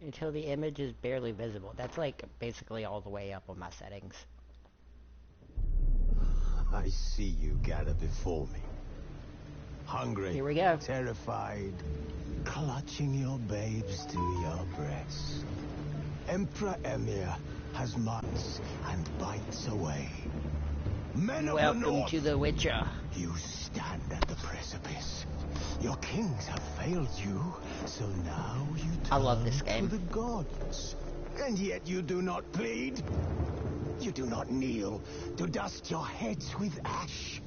until the image is barely visible. That's like basically all the way up on my settings. I see you gather before me. Hungry. Here we go. Terrified. Clutching your babes to your breasts. Emperor Emhyr has months and bites away. Men of the Welcome North, to The Witcher. you stand at the precipice. Your kings have failed you, so now you turn I love this game. to the gods. And yet you do not plead. You do not kneel to dust your heads with ash.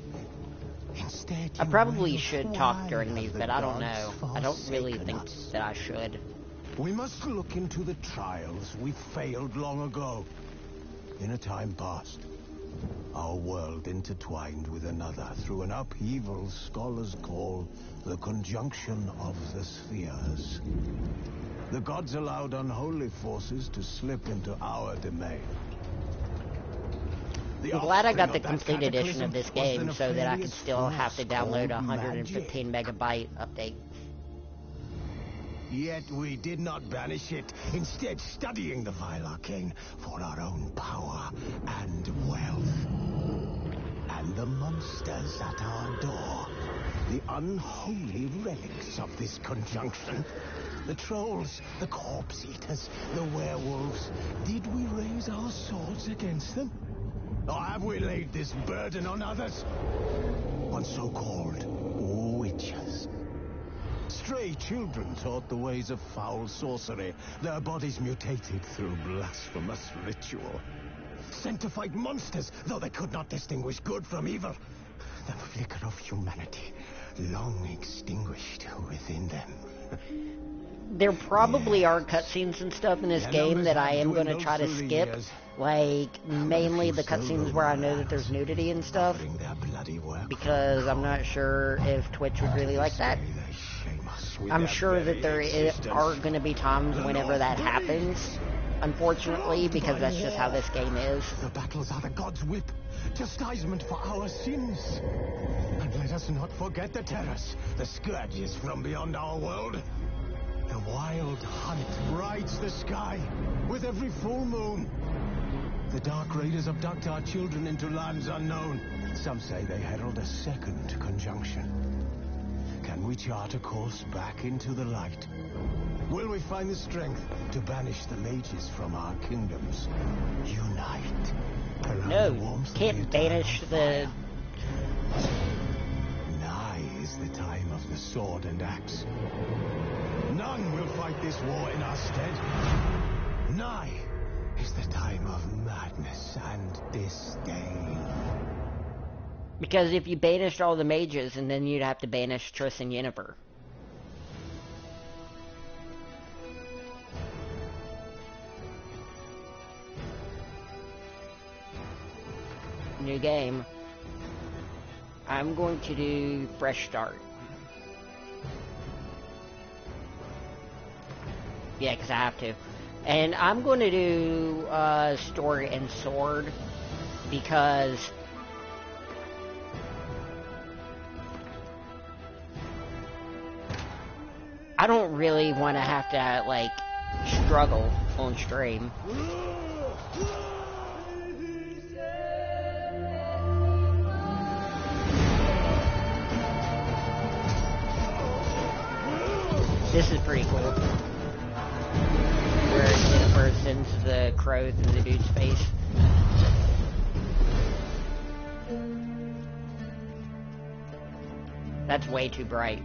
Instead, I you probably wail, should "Why talk during have these, the but I don't gods know. I don't really forsaken think us?" that I should. We must look into the trials we failed long ago. In a time past, our world intertwined with another through an upheaval scholars call the conjunction of the spheres. The gods allowed unholy forces to slip into our domain. I'm glad I got the complete edition of this game so that I could still have to download a 115 megabyte update. Yet we did not banish it, instead studying the vile arcane for our own power and wealth. And the monsters at our door, the unholy relics of this conjunction. The trolls, the corpse eaters, the werewolves. Did we raise our swords against them? Or have we laid this burden on others? On so-called witches. Stray children taught the ways of foul sorcery, their bodies mutated through blasphemous ritual. Sent to fight monsters, though they could not distinguish good from evil. The flicker of humanity, long extinguished within them. There probably are cutscenes and stuff in this game that I am going to try to skip. Like, mainly the cutscenes where I know that there's nudity and stuff. Because I'm not sure if Twitch would really like that. I'm sure that there are going to be times whenever that happens. Unfortunately, because that's just how this game is. The battles are the God's whip, chastisement for our sins. And let us not forget the terrors, the scourges from beyond our world. The wild hunt rides the sky with every full moon. The dark raiders abduct our children into lands unknown. Some say they herald a second conjunction. Can we chart a course back into the light? Will we find the strength to banish the mages from our kingdoms? Unite around the No, warmth can't of banish the... Nigh is the time of the sword and axe. None will fight this war in our stead. Nigh is the time of madness and disdain. Because if you banished all the mages, and then you'd have to banish Triss and Yennefer. New game. I'm going to do fresh start. Yeah, because I have to. And I'm going to do story and sword because I don't really want to have to, like, struggle on stream. This is pretty cool. Where Yennefer sends the crow through the dude's face. That's way too bright.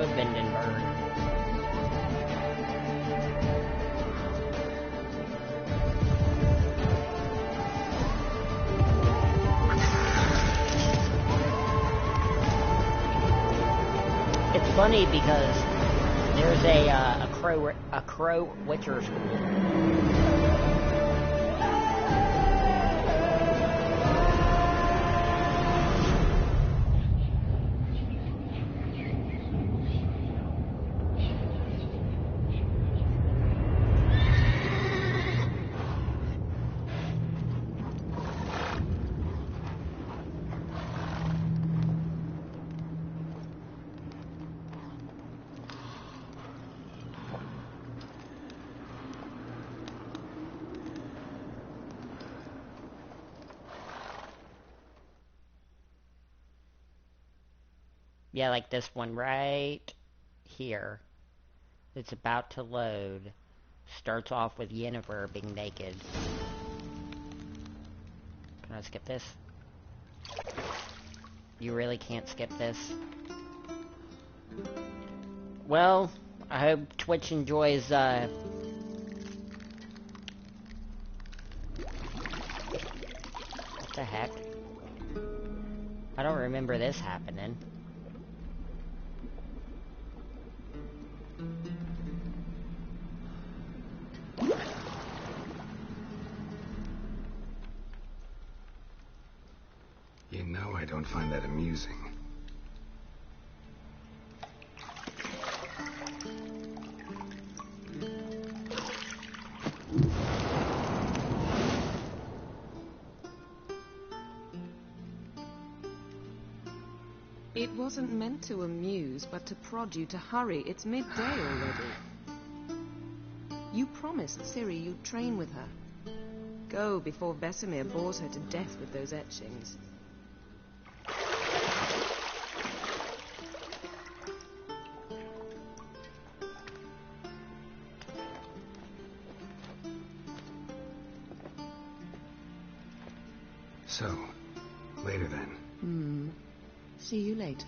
of Vindenburg. It's funny because there's a crow witcher school. Yeah, like this one right here. It's about to load. Starts off with Yennefer being naked. Can I skip this? You really can't skip this? Well, I hope Twitch enjoys, What the heck? I don't remember this happening. You know I don't find that amusing. It wasn't meant to amuse, but to prod you to hurry. It's midday already. You promised Ciri you'd train with her. Go before Vesemir bores her to death with those etchings. So, later then. See you later.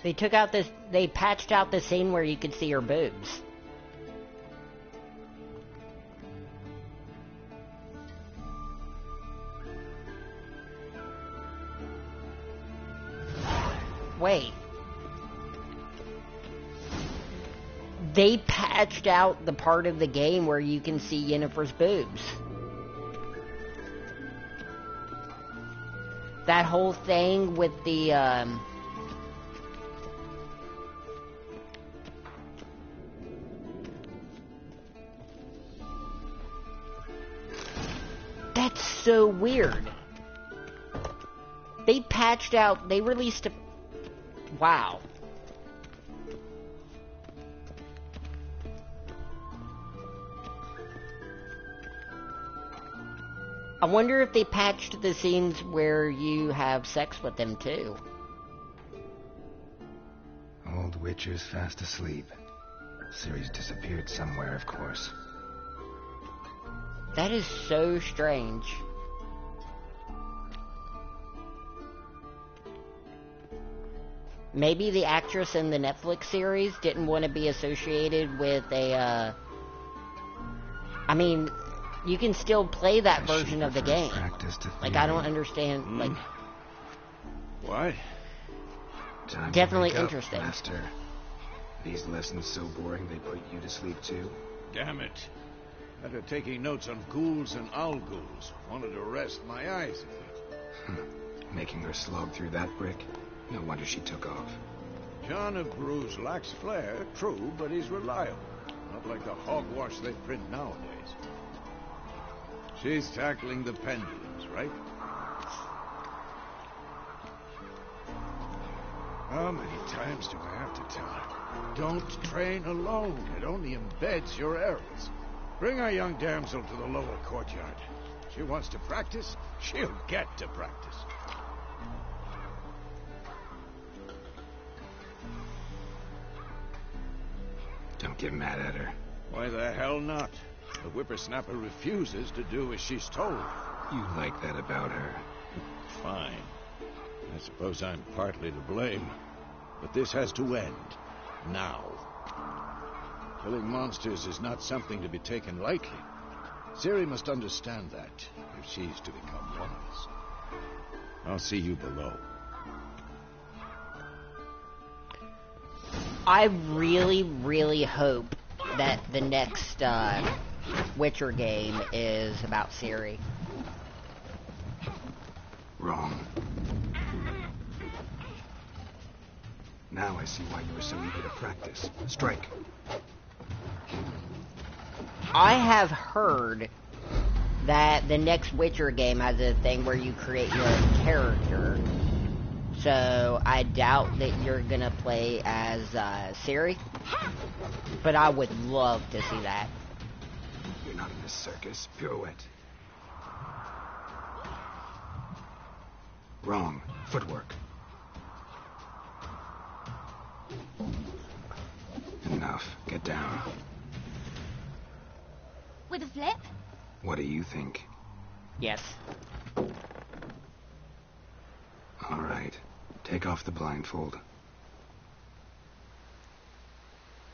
They patched out the scene where you could see her boobs. Wait. They patched out the part of the game where you can see Yennefer's boobs. That whole thing with the, That's so weird. They patched out, they released a... Wow. I wonder if they patched the scenes where you have sex with them too. Old Witcher's fast asleep. Ciri's disappeared somewhere, of course. That is so strange. Maybe the actress in the Netflix series didn't want to be associated with a, I mean, you can still play that version of the game. Like, I don't understand, like... What? Definitely interesting. Master. These lessons so boring they put you to sleep too? Damn it. After taking notes on ghouls and owl ghouls, wanted to rest my eyes a bit. Making her slog through that brick? No wonder she took off. John of Bruges lacks flair, true, but he's reliable. Not like the hogwash they print nowadays. She's tackling the pendulums, right? How many times do I have to tell her? Don't train alone. It only embeds your errors. Bring our young damsel to the lower courtyard. She wants to practice, she'll get to practice. Don't get mad at her. Why the hell not? The whippersnapper refuses to do as she's told. You like that about her. Fine. I suppose I'm partly to blame. But this has to end. Now. Killing monsters is not something to be taken lightly. Ciri must understand that, if she's to become one of us. I'll see you below. I really, really hope that the next Witcher game is about Ciri. Wrong. Now I see why you were so eager to practice. Strike. I have heard that the next Witcher game has a thing where you create your own character. So I doubt that you're gonna play as Ciri. But I would love to see that. You're not in this circus. Pirouette. Wrong. Footwork. Enough. Get down. With a flip? What do you think? Yes. All right. Take off the blindfold.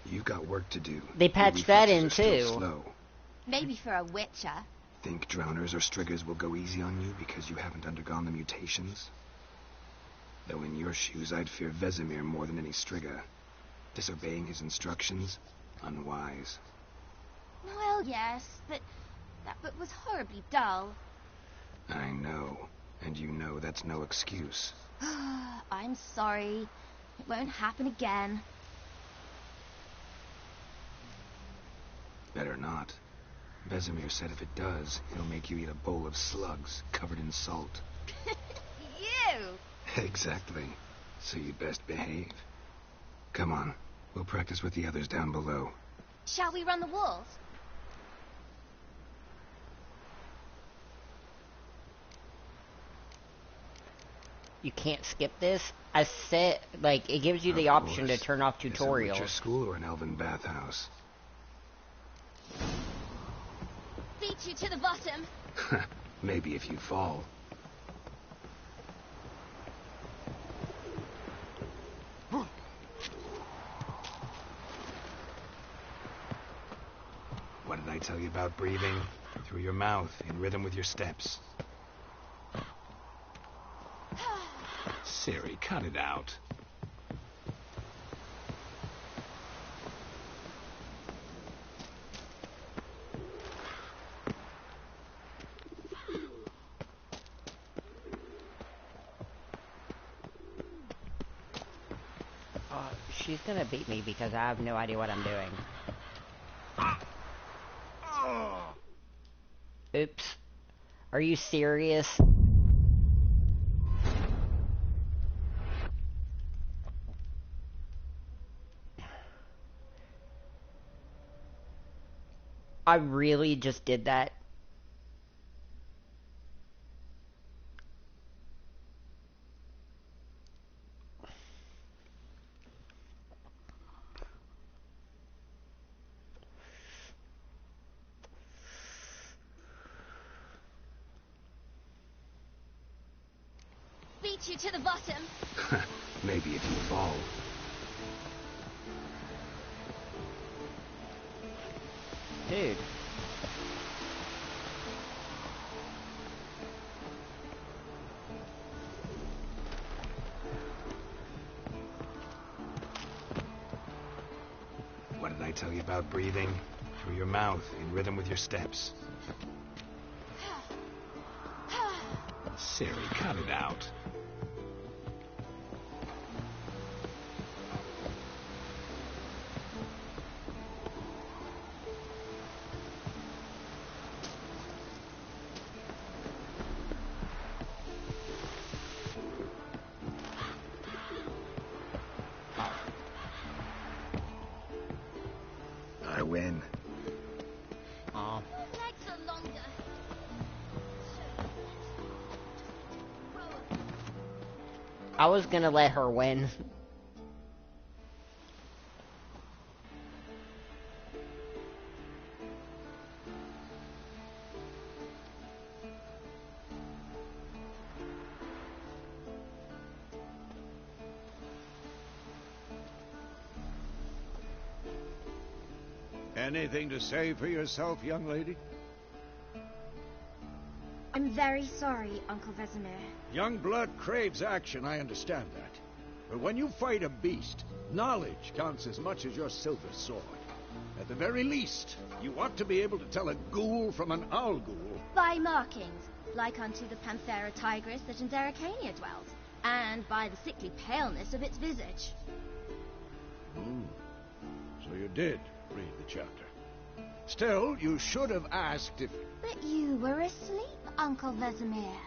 You've got work to do. They patched that in, too. Slow. Maybe for a Witcher. Think drowners or striggers will go easy on you because you haven't undergone the mutations? Though in your shoes, I'd fear Vesemir more than any strigger. Disobeying his instructions? Unwise. Well, yes, but that book was horribly dull. I know. And you know that's no excuse. I'm sorry. It won't happen again. Better not. Vesemir said if it does, he'll make you eat a bowl of slugs covered in salt. You! Exactly. So you'd best behave. Come on. We'll practice with the others down below. Shall we run the walls? You can't skip this. I said, like, it gives you the option to turn off Is it tutorials. Witcher school or an elven bathhouse? Beat you to the bottom. Maybe if you fall. What did I tell you about breathing? Through your mouth, in rhythm with your steps. Ciri, cut it out. She's gonna beat me because I have no idea what I'm doing. Oops. Are you serious? I really just did that. Beat you to the bottom. Maybe if you fall. Dude. What did I tell you about breathing? Through your mouth, in rhythm with your steps. Ciri, cut it out. win. Aw. Legs are longer. I was gonna let her win. Anything to say for yourself, young lady? I'm very sorry, Uncle Vesemir. Young blood craves action, I understand that. But when you fight a beast, knowledge counts as much as your silver sword. At the very least, you ought to be able to tell a ghoul from an owl ghoul. By markings, like unto the Panthera tigris that in Zerrikania dwells, and by the sickly paleness of its visage. So you did read the chapter. Still, you should have asked if... But you were asleep, Uncle Vesemir.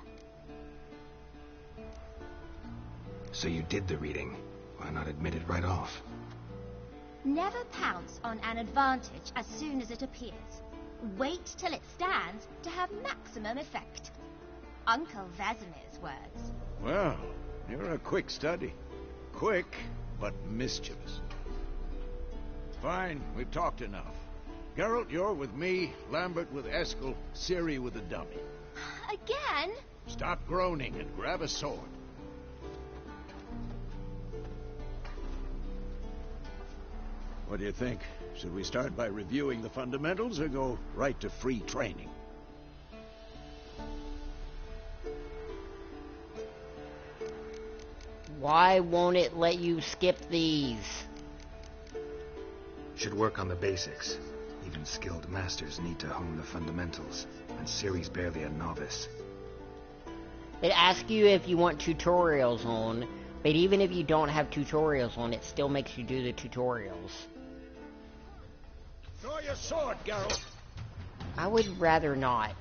So you did the reading. Why not admit it right off? Never pounce on an advantage as soon as it appears. Wait till it stands to have maximum effect. Uncle Vesemir's words. Well, you're a quick study. Quick, but mischievous. Fine, we've talked enough. Geralt, you're with me, Lambert with Eskel, Ciri with the dummy. Again? Stop groaning and grab a sword. What do you think? Should we start by reviewing the fundamentals or go right to free training? Why won't it let you skip these? Should work on the basics. Even skilled masters need to hone the fundamentals, and Ciri's barely a novice. It asks you if you want tutorials on, but even if you don't have tutorials on, it still makes you do the tutorials. Draw your sword, Geralt. I would rather not.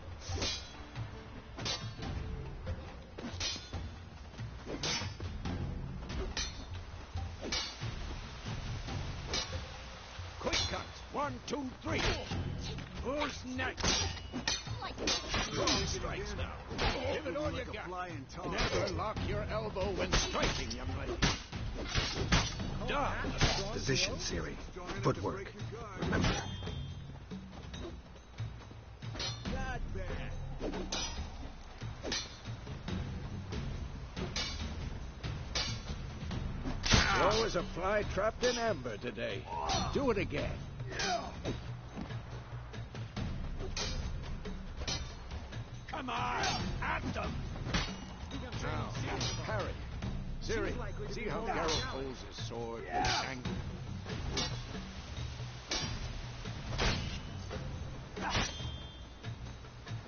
Quick cut. 1, 2, 3. Who's next? Strong strikes now. Give it all you got. Never lock your elbow when striking, young lady. Done. Position, Ciri. Footwork. Remember. Not bad. Slow as a fly trapped in amber today. Do it again. Come on, at them. Now, parry. Ciri, see how Geralt holds his sword with his angle?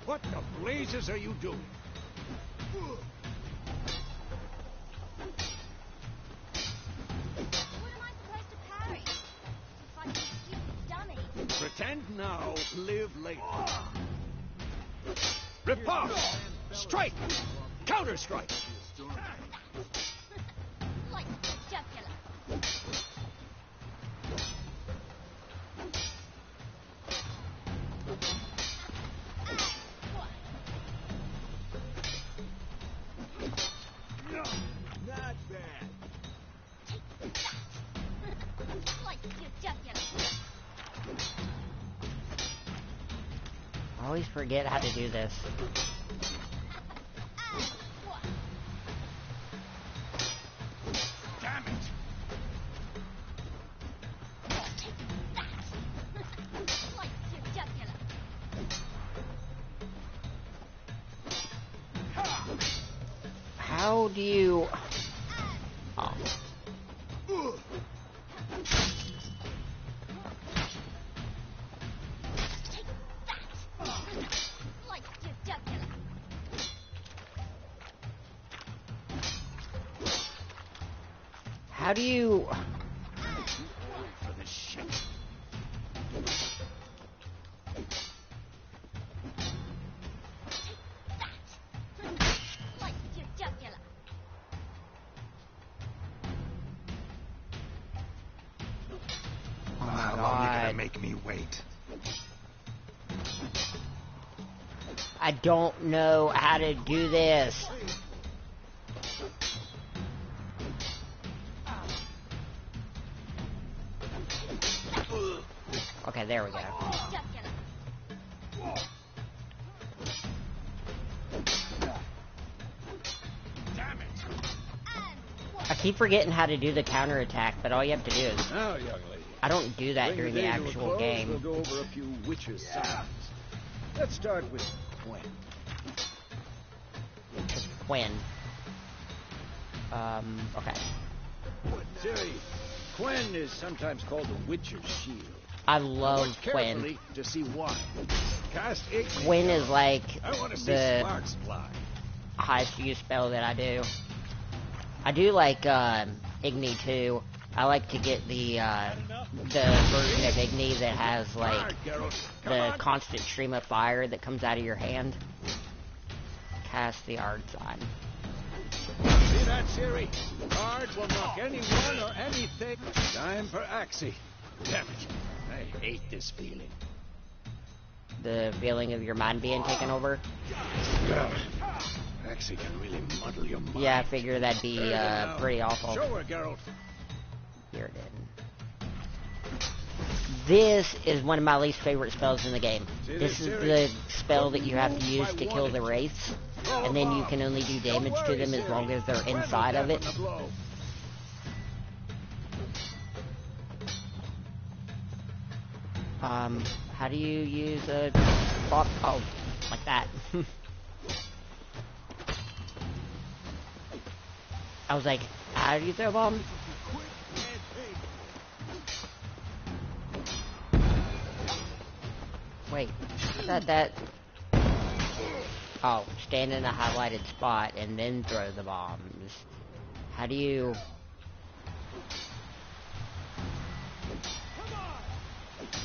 What the blazes are you doing? What am I supposed to parry? To fight this stupid dummy? Pretend now, live later. Riposte! Strike! Counter-strike! Like the jugular. Not bad. Like the jugular. I always forget how to do this. Damn it! Like the jugular. How do you... Oh. Like the jugular. How do you... For the shit. Like the jugular. Oh my How long you gonna gonna make me wait. I don't know how to do this. Okay, there we go. I keep forgetting how to do the counterattack, but all you have to do is... Now, young lady. I don't do that during the actual game. We'll go over a few witches' signs. Let's start with Quen. Quen. Okay. Ciri, Quen is sometimes called the Witcher's Shield. I love Watch Quen. carefully to see why. Cast Igni. Quen is like I want to see the sparks fly. highest use spell that I do. I do like Igni too. I like to get the version of Igni that has like the constant stream of fire that comes out of your hand. Cast the Ard sign. See that, Ciri? Ard will knock anyone or anything. Time for Axii. Damn it. I hate this feeling. The feeling of your mind being taken over. Axii can really muddle your mind. Yeah, I figure that'd be pretty awful. Show her, Geralt. Here it is. This is one of my least favorite spells in the game. This is the spell that you have to use to kill the wraiths, and then you can only do damage to them as long as they're inside of it. How do you use a bomb? Oh, like that. I was like, how do you throw a bomb? Wait, I thought that... Oh, stand in a highlighted spot and then throw the bombs. How do you...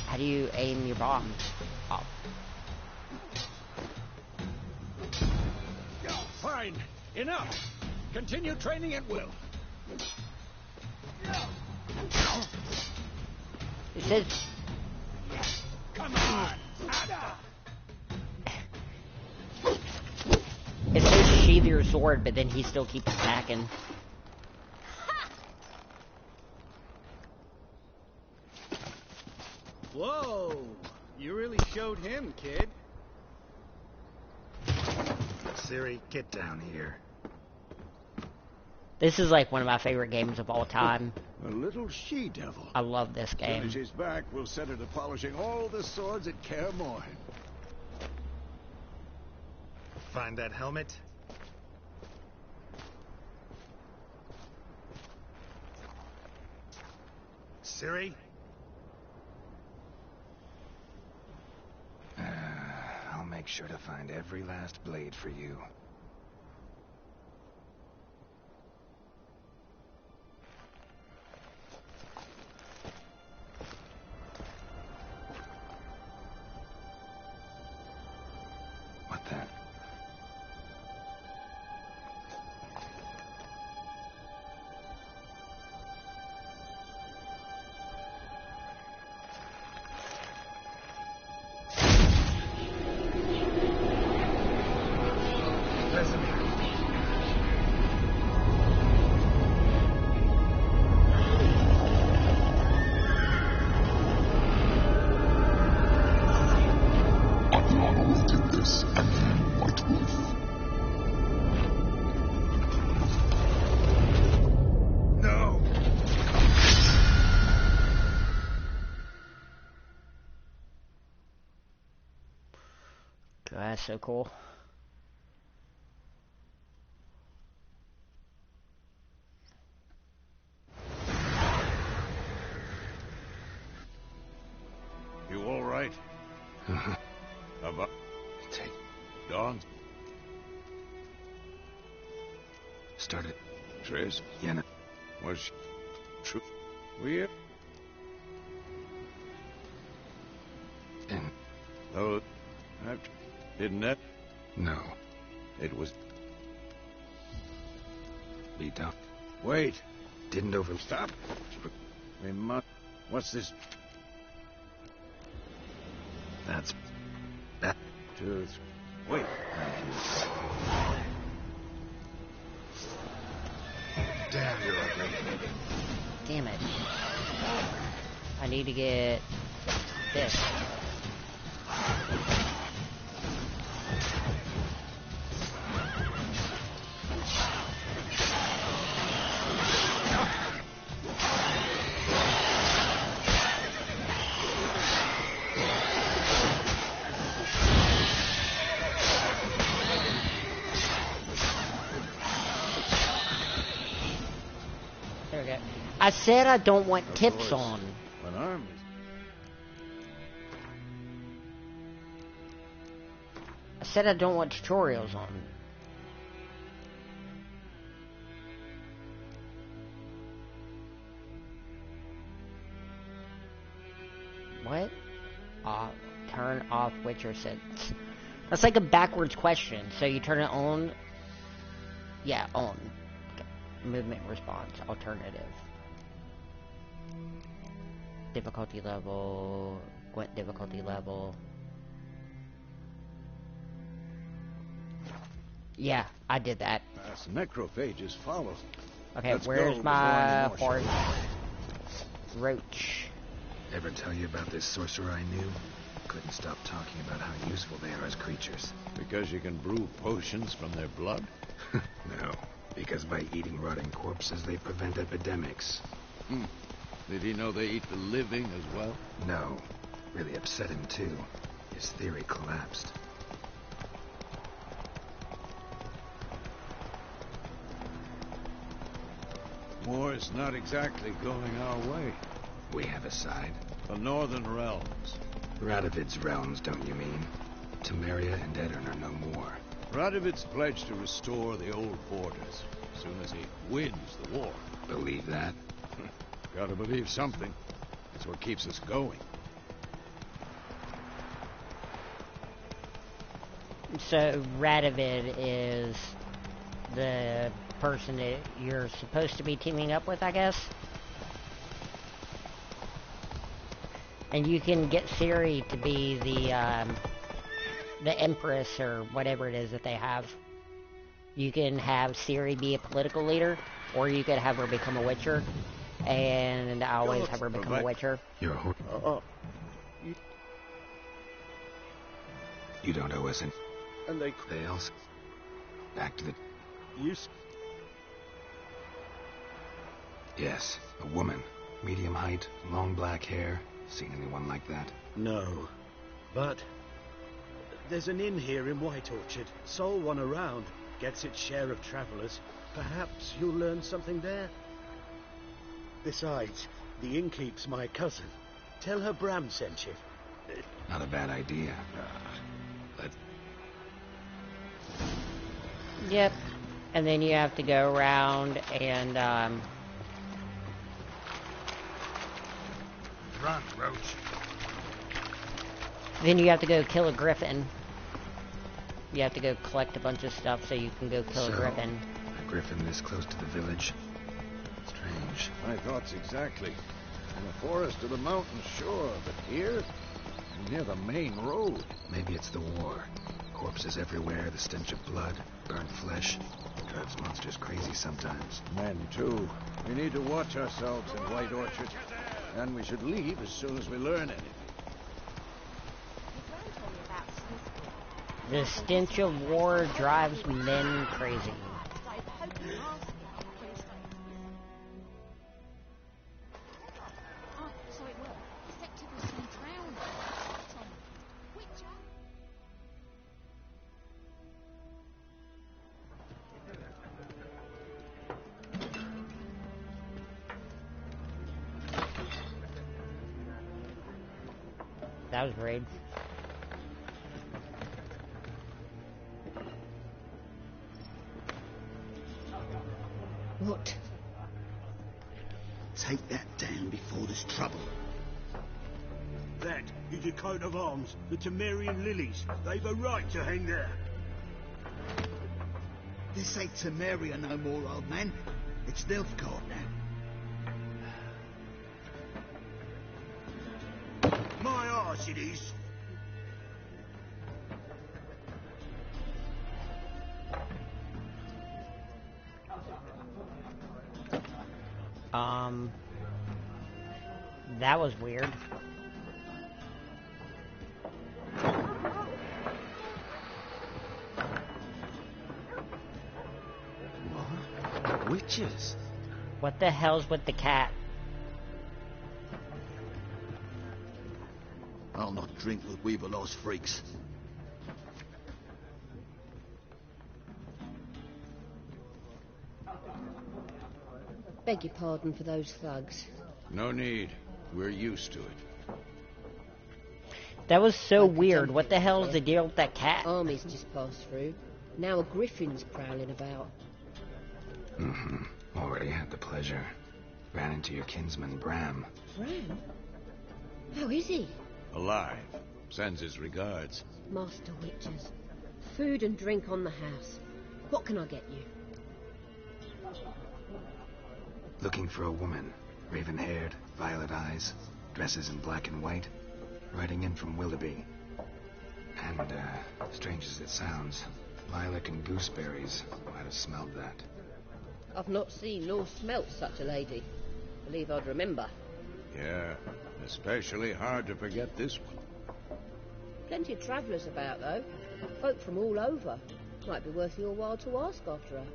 How do you aim your bombs? Oh. Fine. Enough. Continue training at will. It says... Come on. It says sheathe your sword, but then he still keeps attacking. Whoa! You really showed him, kid. Ciri, get down here. This is like one of my favorite games of all time. A little she-devil. I love this As soon game. as she's back, we'll set her to polishing all the swords at Kaer Morhen. Find that helmet? Ciri? I'll make sure to find every last blade for you. What then? That's so cool. You all right? About Take. Dawn? Start it. Triss? Yenna. Was she true? Weird? And Oh, didn't that? no. It was... We don't. Wait. Didn't over... Stop. We must... What's this? That's... Just wait. Damn, you're ugly. Damn it. I need to get this. There we go. I said I don't want tips on. An army. I said I don't want tutorials on. What? Turn off Witcher settings. That's like a backwards question. So you turn it on? Yeah, on. Movement response, alternative. Difficulty level, Gwent difficulty level. Yeah, I did that. As necrophages follow. Okay, Let's where's go my before any more horse? Roach. Ever tell you about this sorcerer I knew? Couldn't stop talking about how useful they are as creatures. Because you can brew potions from their blood? No, because by eating rotting corpses, they prevent epidemics. Did he know they eat the living as well? No, really upset him too. His theory collapsed. War's not exactly going our way. We have a side. The Northern Realms. Radovid's realms, don't you mean? Temeria and Edirn are no more. Radovid's pledged to restore the old borders as soon as he wins the war. Believe that? Gotta believe something. That's what keeps us going. So Radovid is the person that you're supposed to be teaming up with, I guess? And you can get Ciri to be the Empress or whatever it is that they have. You can have Ciri be a political leader, or you could have her become a Witcher. And I always have her become a Witcher. You're a You don't owe us any... And they else. Back to the... use. Yes, a woman. Medium height, long black hair. Seen anyone like that? No, but there's an inn here in White Orchard. Sole one around. Gets its share of travelers. Perhaps you'll learn something there. Besides, the innkeep's my cousin. Tell her Bram sent you. Not a bad idea. But... Yep. And then you have to go around and, Run, Roach. then you have to go kill a griffin. You have to go collect a bunch of stuff so you can go kill a griffin. A griffin this close to the village? Strange. My thoughts exactly. In the forest or the mountain, sure, but here? Near the main road. Maybe it's the war. Corpses everywhere, the stench of blood, burnt flesh. Drives monsters crazy sometimes. Men, too. We need to watch ourselves in White Orchard. And we should leave as soon as we learn anything. The stench of war drives men crazy. That was great. What? Take that down before there's trouble. That is a coat of arms, the Temerian lilies. They've a right to hang there. This ain't Temeria no more, old man. It's Nilfgaard now. My arse it is. That was weird. What? Witches? What the hell's with the cat? I'll not drink with Weaverlaw's freaks. Beg your pardon for those thugs. No need. We're used to it. That was so weird. What the hell is the deal with that cat? Armies just passed through. Now a griffin's prowling about. Mm-hmm. Already had the pleasure. Ran into your kinsman, Bram. Bram? How is he? Alive. Sends his regards. Master Witches. Food and drink on the house. What can I get you? Looking for a woman. Raven-haired, violet eyes, dresses in black and white. Riding in from Willoughby. And, strange as it sounds, lilac and gooseberries. Might have smelled that. I've not seen nor smelt such a lady. Believe I'd remember. Yeah, especially hard to forget this one. Plenty of travellers about, though. Folk from all over. Might be worth your while to ask after her.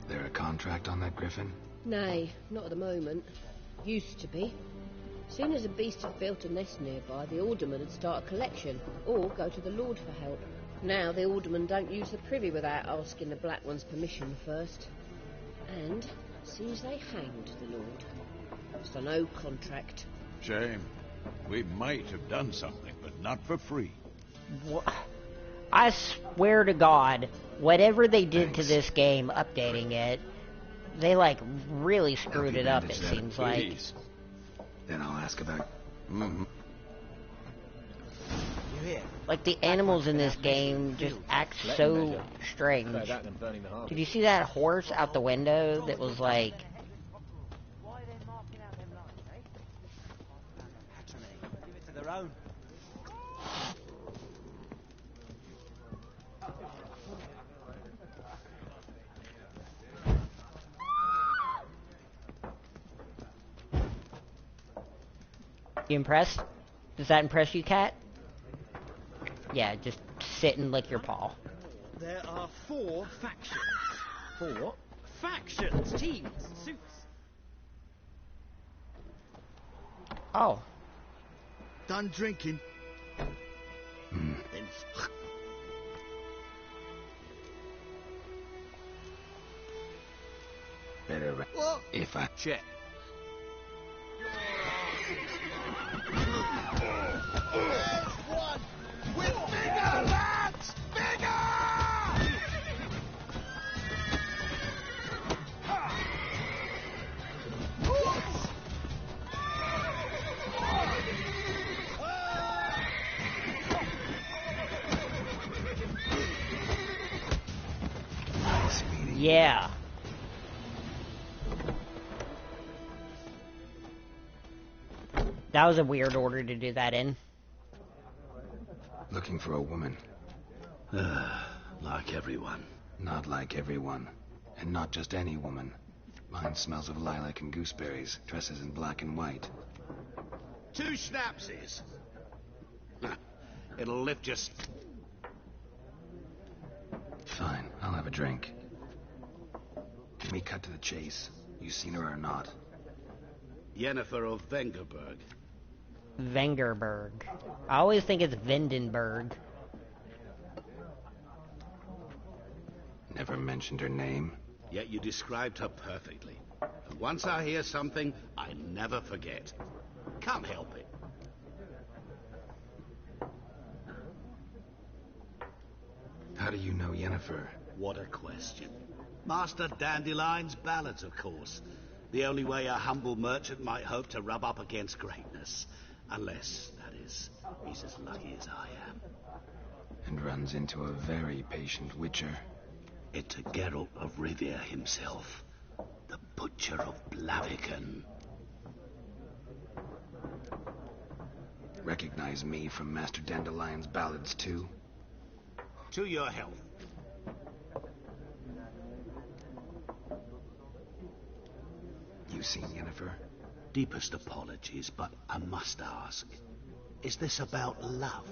There a contract on that griffin? Nay, not at the moment. Used to be. Soon as a beast had built a nest nearby, the alderman would start a collection, or go to the Lord for help. Now the aldermen don't use the privy without asking the Black One's permission first. And seems they hanged the Lord. So no contract. Shame. We might have done something, but not for free. I swear to God, whatever they did to this game, updating it, they, like, really screwed it up, it seems like. Then I'll ask about... Like, the animals in this game just act so strange. Did you see that horse out the window that was, like... You impressed? Does that impress you, Cat? Yeah, just sit and lick your paw. There are 4 factions. 4 factions, teams, suits. Oh. Done drinking. Then better if I check. One with bigger lads! Bigger! Yeah. That was a weird order to do that in. Looking for a woman. Like everyone. Not like everyone. And not just any woman. Mine smells of lilac and gooseberries, dresses in black and white. 2 schnapsies. It'll lift your... Fine, I'll have a drink. Let me cut to the chase. You seen her or not? Yennefer of Vengerberg. Vengerberg. I always think it's Vindenburg. Never mentioned her name. Yet you described her perfectly. And once I hear something, I never forget. Can't help it. How do you know Yennefer? What a question. Master Dandelion's ballads, of course. The only way a humble merchant might hope to rub up against greatness. Unless, that is, he's as lucky as I am. And runs into a very patient witcher. It's Geralt of Rivia himself. The Butcher of Blaviken. Recognize me from Master Dandelion's ballads, too? To your health. you seen Yennefer? Deepest apologies, but I must ask. Is this about love?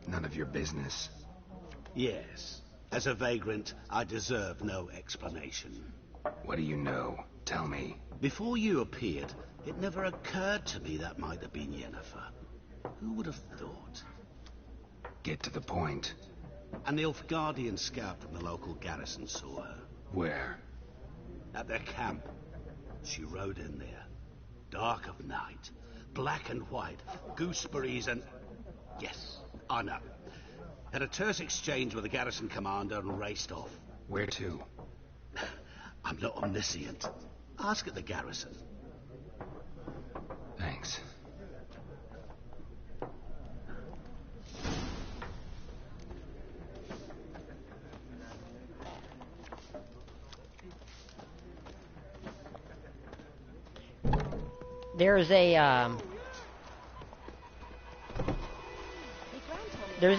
None of your business. Yes. As a vagrant, I deserve no explanation. What do you know? Tell me. Before you appeared, it never occurred to me that might have been Yennefer. Who would have thought? Get to the point. An Nilfgaardian scout from the local garrison saw her. Where? At their camp. She rode in there. Dark of night. Black and white. Gooseberries and... Yes, I know. Had a terse exchange with the garrison commander and raced off. Where to? I'm not omniscient. Ask at the garrison. Thanks. There's a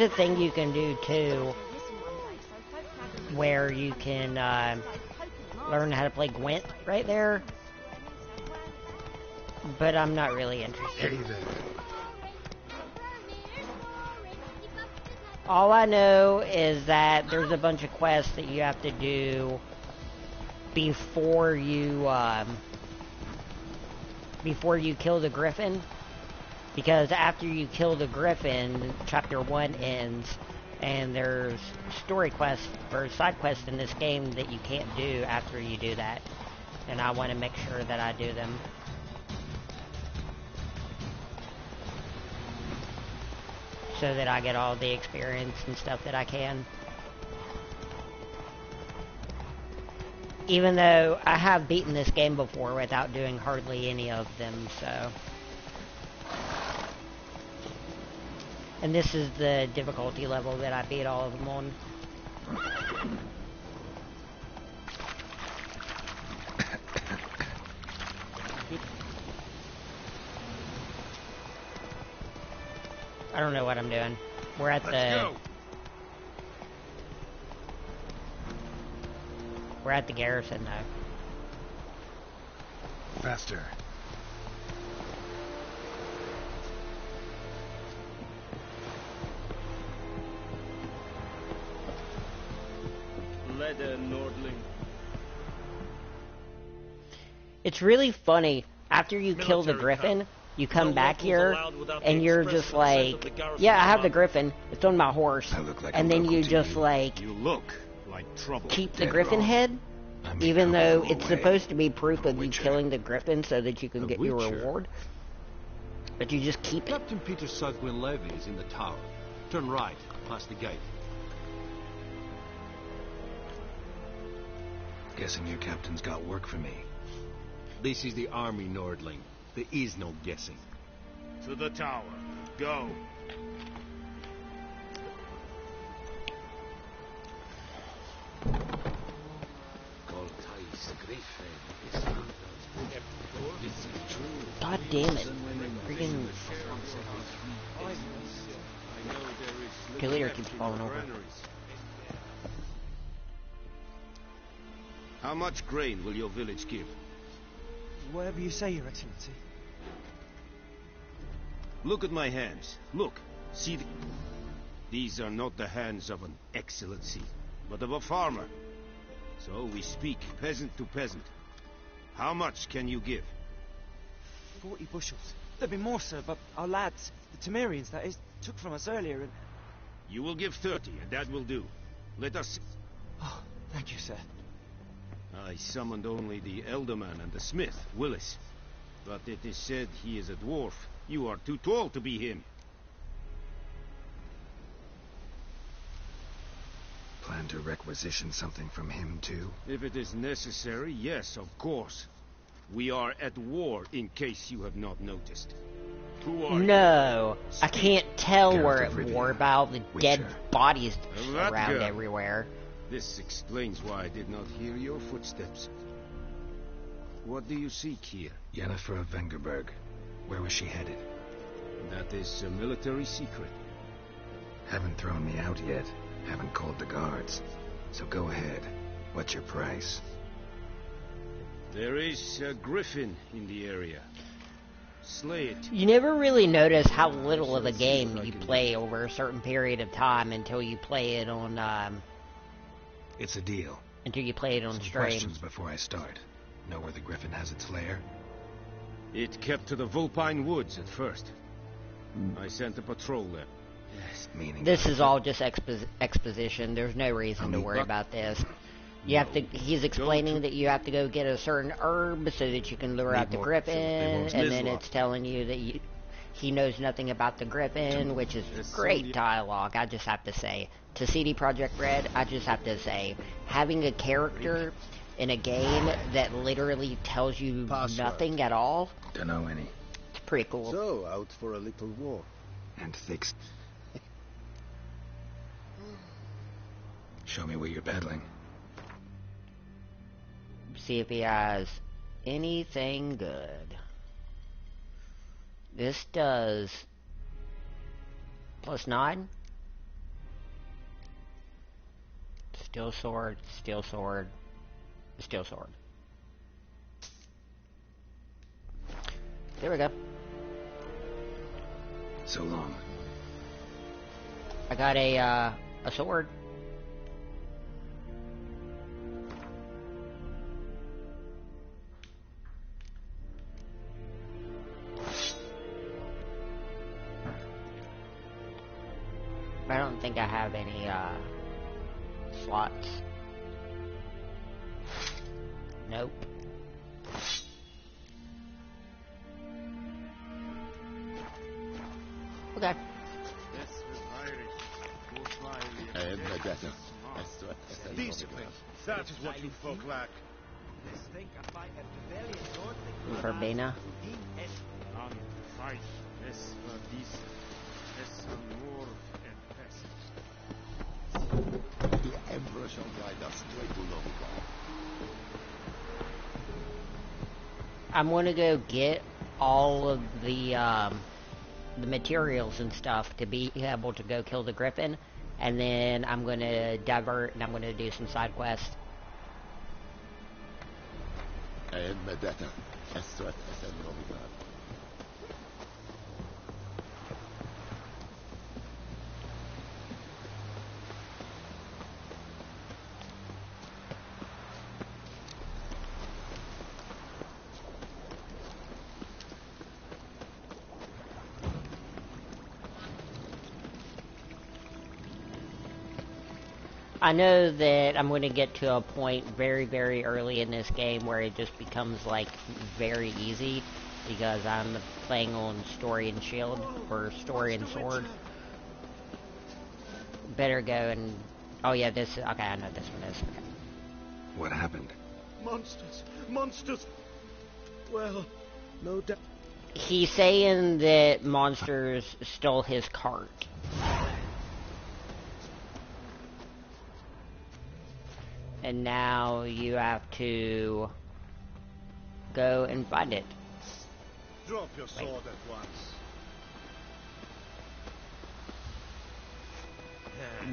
thing you can do too, where you can learn how to play Gwent right there, but I'm not really interested. Hey there. All I know is that there's a bunch of quests that you have to do before you kill the Griffin, because after you kill the Griffin, Chapter 1 ends, and there's story quests or side quests in this game that you can't do after you do that, and I want to make sure that I do them. So that I get all the experience and stuff that I can. Even though I have beaten this game before without doing hardly any of them, so... And this is the difficulty level that I beat all of them on. I don't know what I'm doing. We're at We're at the garrison now. Faster. Leather, Nordling. It's really funny. After you kill the Griffin, you come back here, and you're just like, yeah, I have the Griffin. It's on my horse. And then you just like, You look like trouble. keep the Griffin head, even though it's supposed to be proof of you killing the Griffin so that you can get your reward. But you just keep it. Captain Peter Southwind Levy is in the tower. Turn right, past the gate. Guessing your captain's got work for me. This is the army, Nordling. There is no guessing. To the tower. Go. God damn it. Freaking... Killer keeps falling over. How much grain will your village give? Whatever you say, Your Excellency. Look at my hands. Look. See the... These are not the hands of an excellency, but of a farmer. So we speak peasant to peasant. How much can you give? 40 bushels. There'd be more, sir, but our lads, the Temerians, that is, took from us earlier and... You will give 30, and that will do. Let us... Oh, thank you, sir. I summoned only the Elderman and the smith, Willis. But it is said he is a dwarf. You are too tall to be him. Plan to requisition something from him, too? If it is necessary, yes, of course. We are at war, in case you have not noticed. Who are No, you? I can't tell Geralt we're of at Rivia, war about the dead Witcher. bodies That around girl. everywhere. This explains why I did not hear your footsteps. What do you seek here? Yennefer of Vengerberg. Where was she headed? That is a military secret. Haven't thrown me out yet. Haven't called the guards. So go ahead. What's your price? There is a griffin in the area. Slay it. You never really notice how little of a game you play over a certain period of time until you play it on, It's a deal. until you play it on Some stream. questions before I start. Know where the griffin has its lair? It kept to the Vulpine Woods at first. I sent a patrol there. Yes, meaning... This is all just exposition. There's no reason to worry about this. You have to. He's explaining that you have to go get a certain herb so that you can lure out the griffin, and then it's telling you that he knows nothing about the griffin, which is great dialogue. I just have to say, to CD Projekt Red, I just have to say, having a character in a game that literally tells you nothing at all. Don't know any. It's pretty cool. So out for a little walk. And fix. Show me what you're peddling. See if he has anything good. This does +9. Steel sword, steel sword, steel sword. There we go. So long. I got a sword. I don't think I have any slots. Nope. Okay. Discipline. That is what you folk lack. Verbena. The Emperor shall guide us to a Bulonga. I'm gonna go get all of the materials and stuff to be able to go kill the griffin, and then I'm gonna divert and I'm gonna do some side quests. I know that I'm going to get to a point very, very early in this game where it just becomes, like, very easy, because I'm playing on Story and Shield, or Story and Sword. Better go and... Oh yeah, this... Okay, I know this one is. Okay. What happened? Monsters! Monsters! Well, no doubt... He's saying that monsters stole his cart. And now you have to go and find it. Drop your sword at once.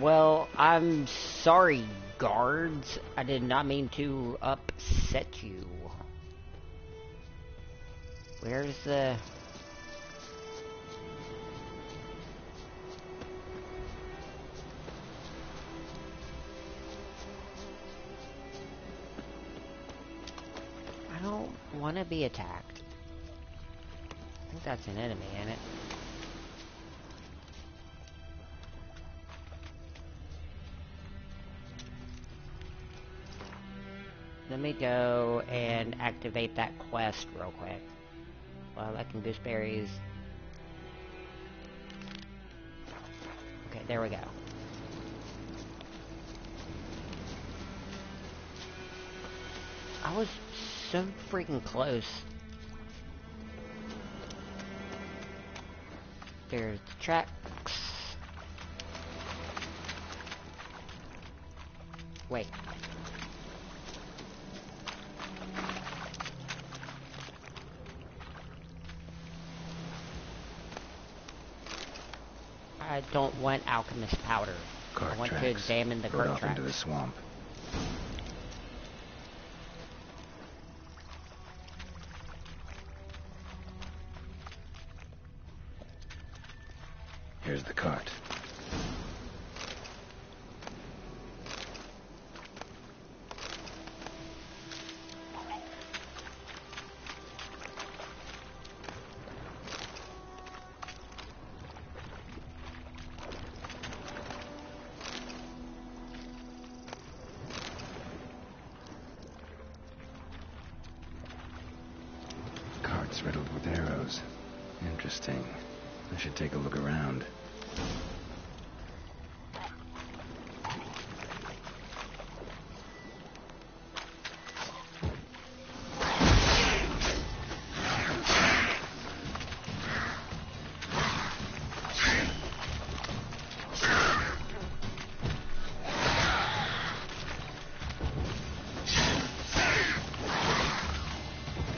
Well, I'm sorry, guards. I did not mean to upset you. Where's the... I don't want to be attacked. I think that's an enemy, isn't it? Let me go and activate that quest real quick. Well, I can gooseberries. Okay, there we go. I was so freaking close. There's the tracks. Wait. I don't want alchemist powder. Cart I want tracks. to examine the Rode cart off tracks. into the swamp. paths riddled with arrows. Interesting. I should take a look around.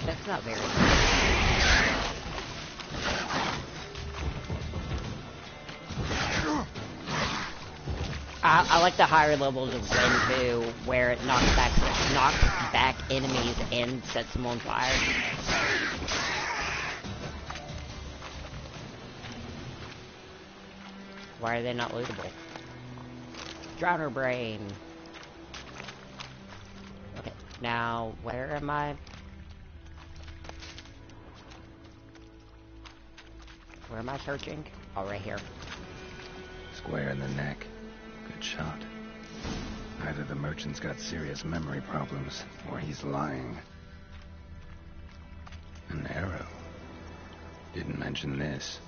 That's not very good. I like the higher levels of Renfu where it knocks back enemies and sets them on fire. Why are they not lootable? Drowner brain. Okay, now where am I? Where am I searching? Oh, right here. Square in the neck. Good shot. Either the merchant's got serious memory problems, or he's lying. An arrow. Didn't mention this.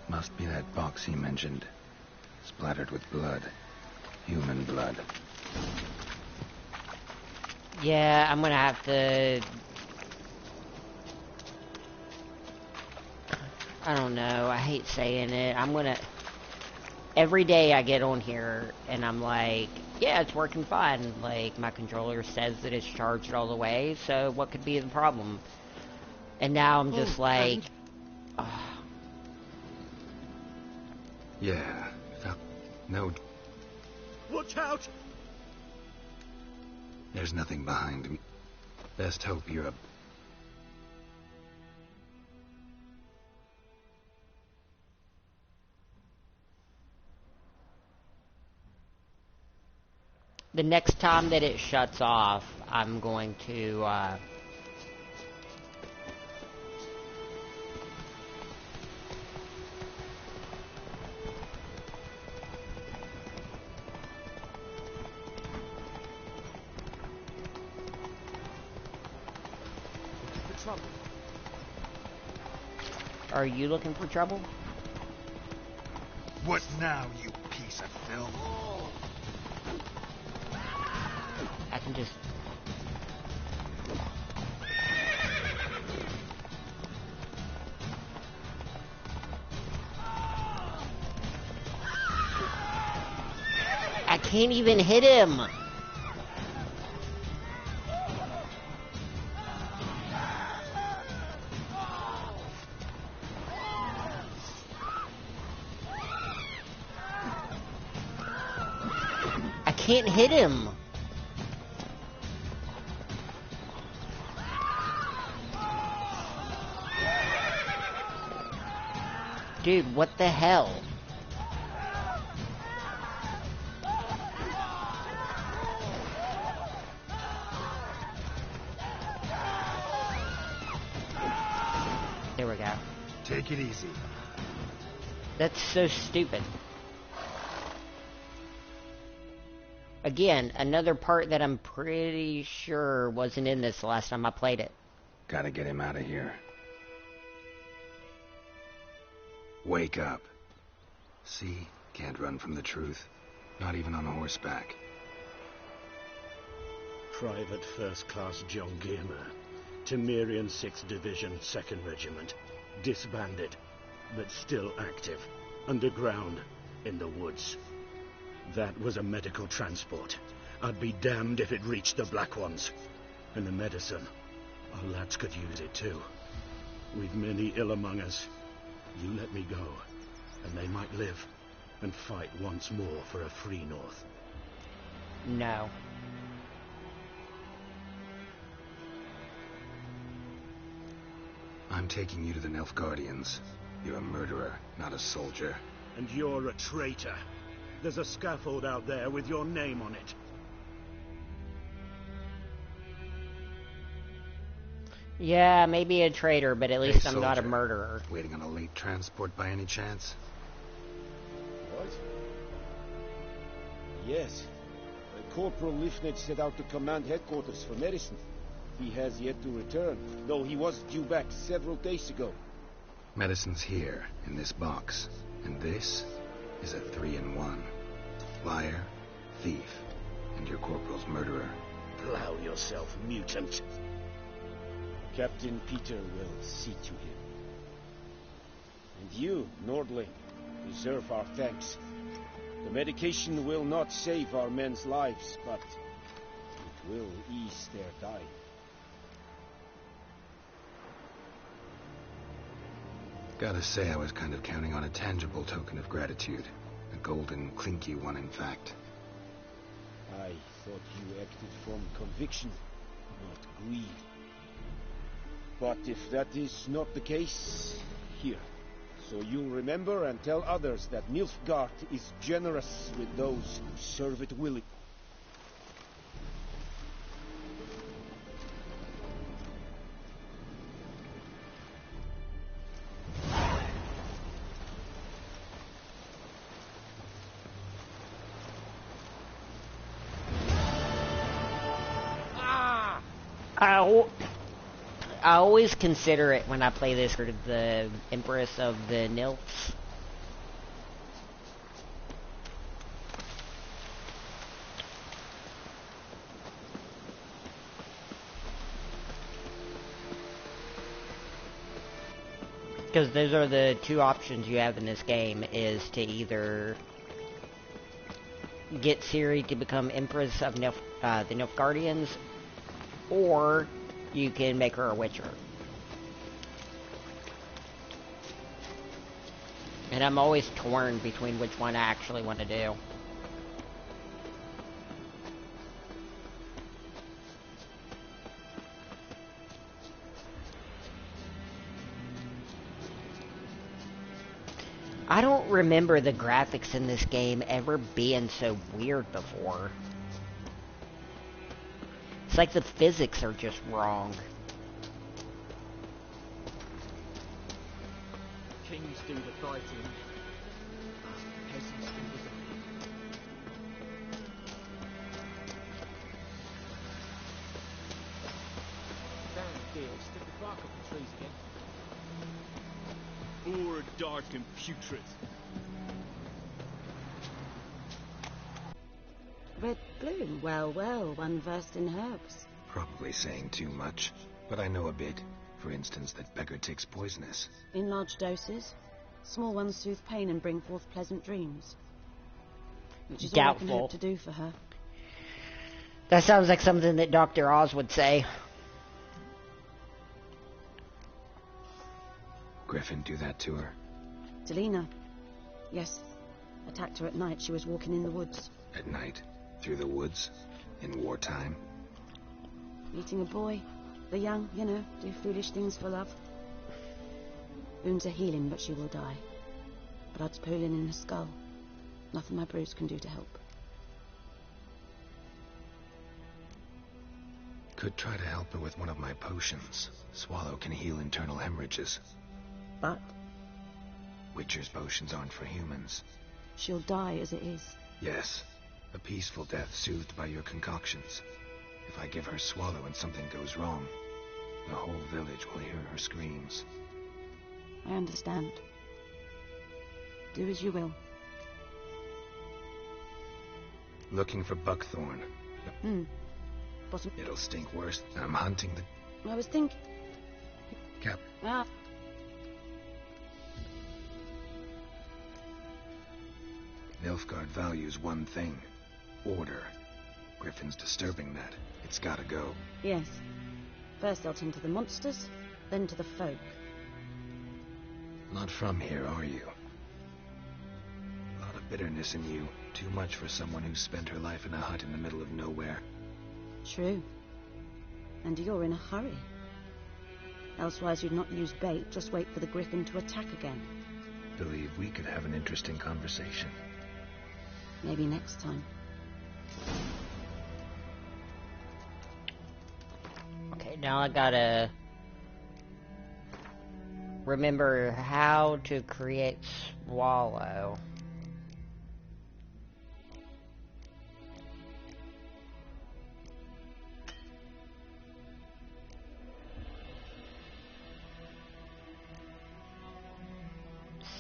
Must be that box he mentioned. Splattered with blood. Human blood. Yeah, I'm gonna have to... I don't know, I hate saying it. I'm gonna... Every day I get on here and I'm like, yeah, it's working fine. Like, my controller says that it's charged all the way, so what could be the problem? And now I'm just like... Yeah. No. Watch out! There's nothing behind me. Best hope you're a... The next time that it shuts off, I'm going to, Are you looking for trouble? What now, you piece of filth? I can just... I can't even hit him! I can't hit him! Dude, what the hell? There we go. Take it easy. That's so stupid. Again, another part that I'm pretty sure wasn't in this the last time I played it. Gotta get him out of here. Wake up. See? Can't run from the truth. Not even on horseback. Private First Class John Giermer, Temerian 6th Division, 2nd Regiment. Disbanded, but still active. Underground, in the woods. That was a medical transport. I'd be damned if it reached the Black Ones. And the medicine. Our lads could use it too. We've many ill among us. You let me go, and they might live and fight once more for a free North. No. I'm taking you to the Nilfgaardians. You're a murderer, not a soldier. And you're a traitor. There's a scaffold out there with your name on it. Yeah, maybe a traitor, but at least I'm not a murderer. Waiting on a late transport by any chance? What? Yes. Corporal Lifnitz set out to command headquarters for medicine. He has yet to return, though he was due back several days ago. Medicine's here, in this box. And this is a 3-in-1. Liar, thief, and your corporal's murderer. Plow yourself, mutant. Captain Peter will see to him. And you, Nordling, deserve our thanks. The medication will not save our men's lives, but it will ease their dying. Gotta say, I was kind of counting on a tangible token of gratitude. A golden, clinky one, in fact. I thought you acted from conviction, not greed. But if that is not the case, here. So you'll remember and tell others that Nilfgaard is generous with those who serve it willingly. I always consider it when I play this for the Empress of the Nilfs. Because those are the two options you have in this game, is to either get Ciri to become Empress of the Nilfgaardians, or you can make her a Witcher. And I'm always torn between which one I actually want to do. I don't remember the graphics in this game ever being so weird before. It's like the physics are just wrong. Kings do the fighting. Peasants do the... Damn deal, stick the bark up the trees again. Or dark and putrid. Red bloom, well, one versed in herbs. Probably saying too much, but I know a bit. For instance, that beggar tick's poisonous. In large doses. Small ones soothe pain and bring forth pleasant dreams. Which is all I can hope to do for her. That sounds like something that Dr. Oz would say. Griffin do that to her? Delina. Yes. Attacked her at night. She was walking in the woods. At night? Through the woods? In wartime? Meeting a boy. The young, you know, do foolish things for love. Wounds are healing, but she will die. Blood's pooling in her skull. Nothing my brews can do to help. Could try to help her with one of my potions. Swallow can heal internal hemorrhages. But? Witcher's potions aren't for humans. She'll die as it is. Yes. A peaceful death soothed by your concoctions. If I give her Swallow and something goes wrong, the whole village will hear her screams. I understand. Do as you will. Looking for buckthorn. Wasn't... It'll stink worse. I'm hunting the... I was thinking... Cap... Ah. Nilfgaard values one thing. Order. Griffin's disturbing that. It's gotta go. Yes. First they'll tend to the monsters, then to the folk. Not from here, are you? A lot of bitterness in you. Too much for someone who spent her life in a hut in the middle of nowhere. True. And you're in a hurry. Elsewise you'd not use bait, just wait for the Griffin to attack again. Believe we could have an interesting conversation. Maybe next time. Okay, now I gotta remember how to create Swallow.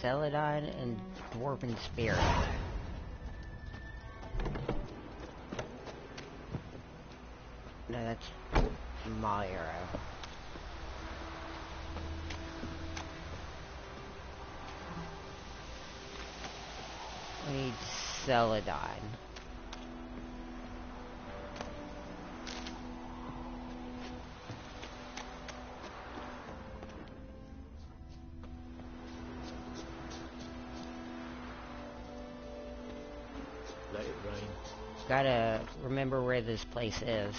Celadine and Dwarven Spirit. No, that's my arrow. We need Celadine. Let it rain. Gotta remember where this place is.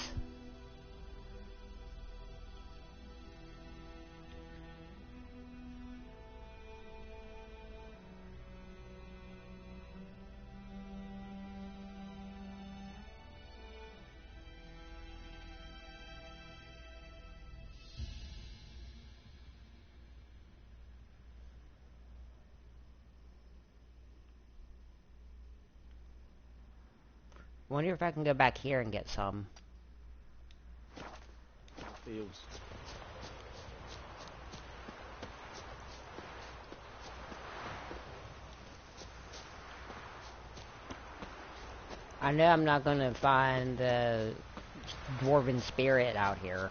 Wonder if I can go back here and get some. Feels. I know I'm not gonna find the Dwarven Spirit out here.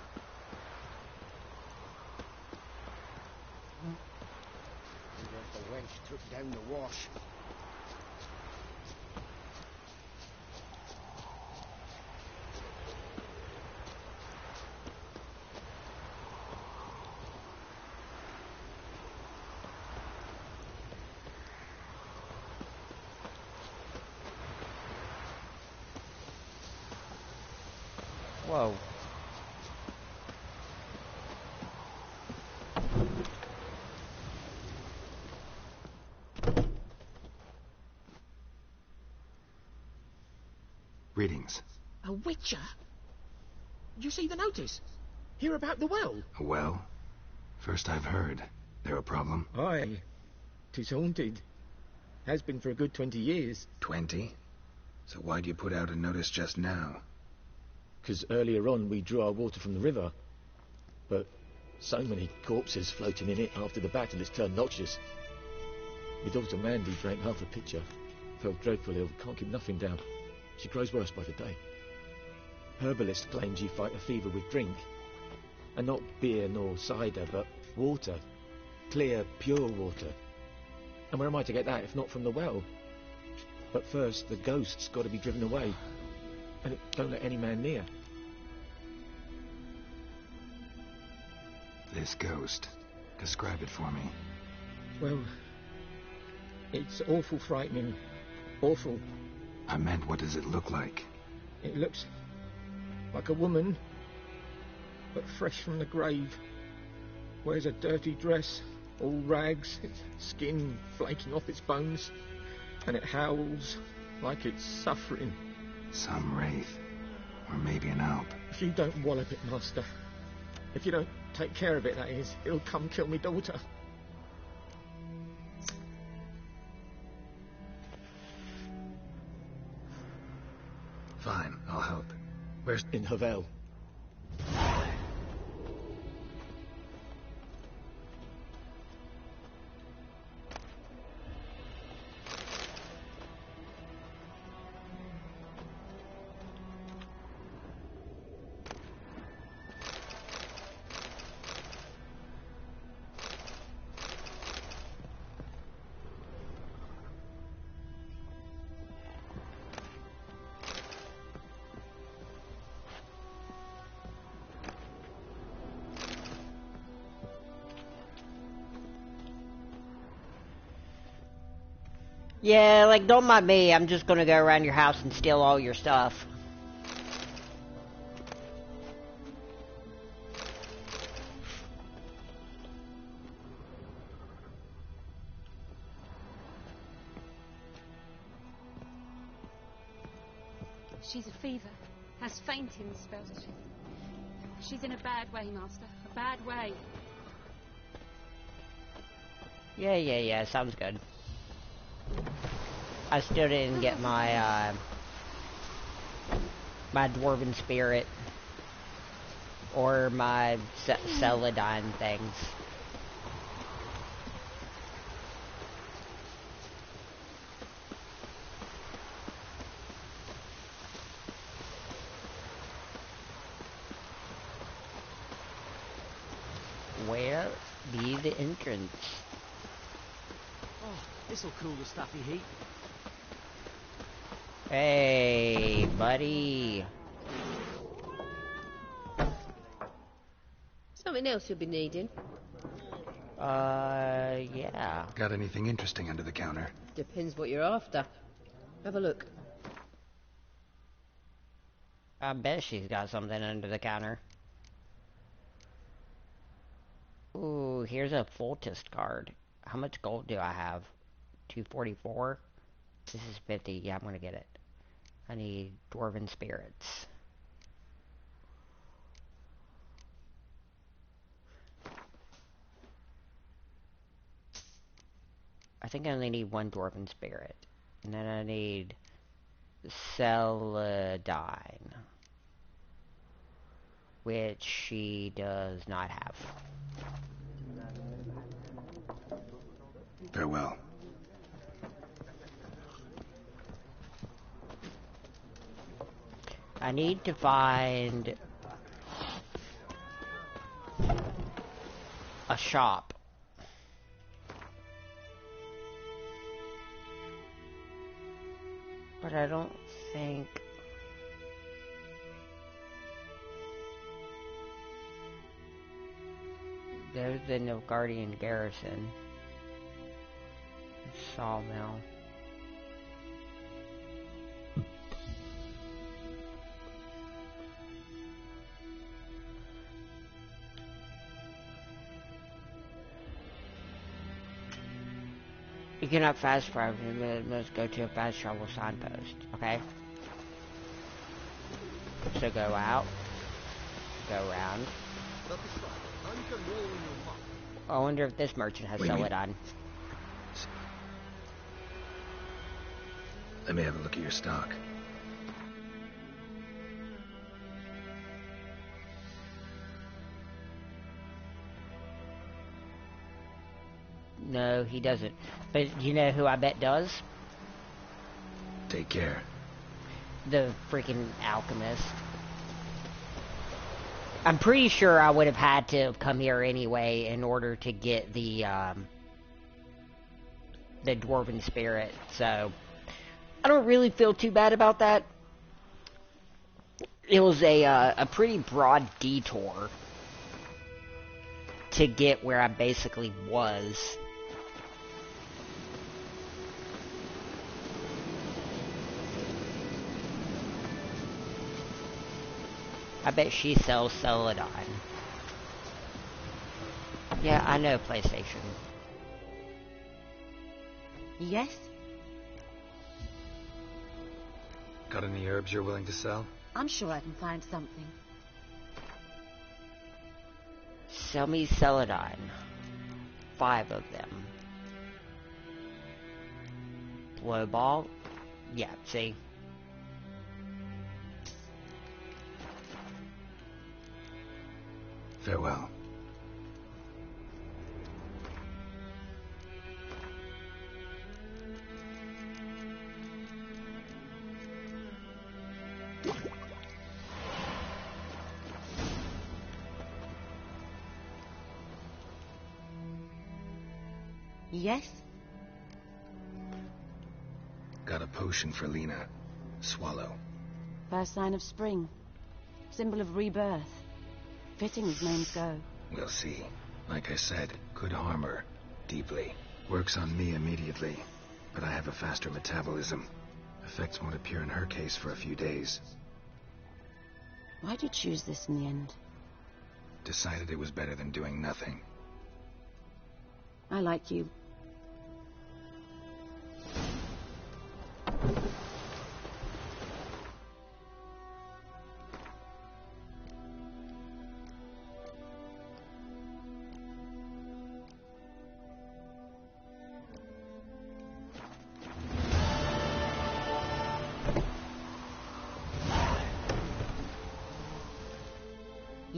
The wench took down the wash. Whoa. Greetings. A witcher? You see the notice? Hear about the well? A well? First I've heard. There a problem? Aye. 'Tis haunted. Has been for a good 20 years. 20? So why'd you put out a notice just now? 'Cause earlier on we drew our water from the river. But so many corpses floating in it after the battle it's turned noxious. My daughter Mandy drank half a pitcher. Felt dreadful ill, can't keep nothing down. She grows worse by the day. Herbalist claims you fight a fever with drink. And not beer nor cider, but water. Clear, pure water. And where am I to get that if not from the well? But first, the ghost's got to be driven away. And it don't let any man near. This ghost. Describe it for me. Well, it's awful frightening. Awful. I meant, what does it look like? It looks like a woman, but fresh from the grave. Wears a dirty dress, all rags, its skin flaking off its bones, and it howls like it's suffering. Some wraith. Or maybe an alp. If you don't wallop it, Master, if you don't take care of it, that is, it'll come kill me daughter. Fine, I'll help. Where's in Havel? Yeah, like, don't mind me. I'm just gonna go around your house and steal all your stuff. She's a fever. Has fainting spells. She's in a bad way, Master. A bad way. Yeah, sounds good. I still didn't get my, my Dwarven Spirit. Or my Celadine things. Where be the entrance? Oh, this'll cool the stuffy heat. Hey, buddy. Something else you'll be needing? Yeah. Got anything interesting under the counter? Depends what you're after. Have a look. I bet she's got something under the counter. Ooh, here's a Fultist card. How much gold do I have? 244? This is 50. Yeah, I'm gonna get it. I need Dwarven Spirits. I think I only need one Dwarven Spirit. And then I need Celadine. Which she does not have. Farewell. I need to find a shop. But I don't think... There's the Nilfgaardian garrison. Sawmill. You cannot fast travel, you must go to a fast travel signpost, okay? So go out, go around. I wonder if this merchant has Celadine. Let me have a look at your stock. No, he doesn't. But you know who I bet does? Take care. The freaking alchemist. I'm pretty sure I would have had to have come here anyway in order to get the Dwarven Spirit, so I don't really feel too bad about that. It was a pretty broad detour to get where I basically was. I bet she sells Celadine. Yeah, I know PlayStation. Yes? Got any herbs you're willing to sell? I'm sure I can find something. Sell me Celadine. 5 of them. Blow ball? Yeah, see? Farewell. Yes? Got a potion for Lena. Swallow. First sign of spring. Symbol of rebirth. Fitting as names go. We'll see. Like I said, could harm her. Deeply. Works on me immediately. But I have a faster metabolism. Effects won't appear in her case for a few days. Why'd you choose this in the end? Decided it was better than doing nothing. I like you.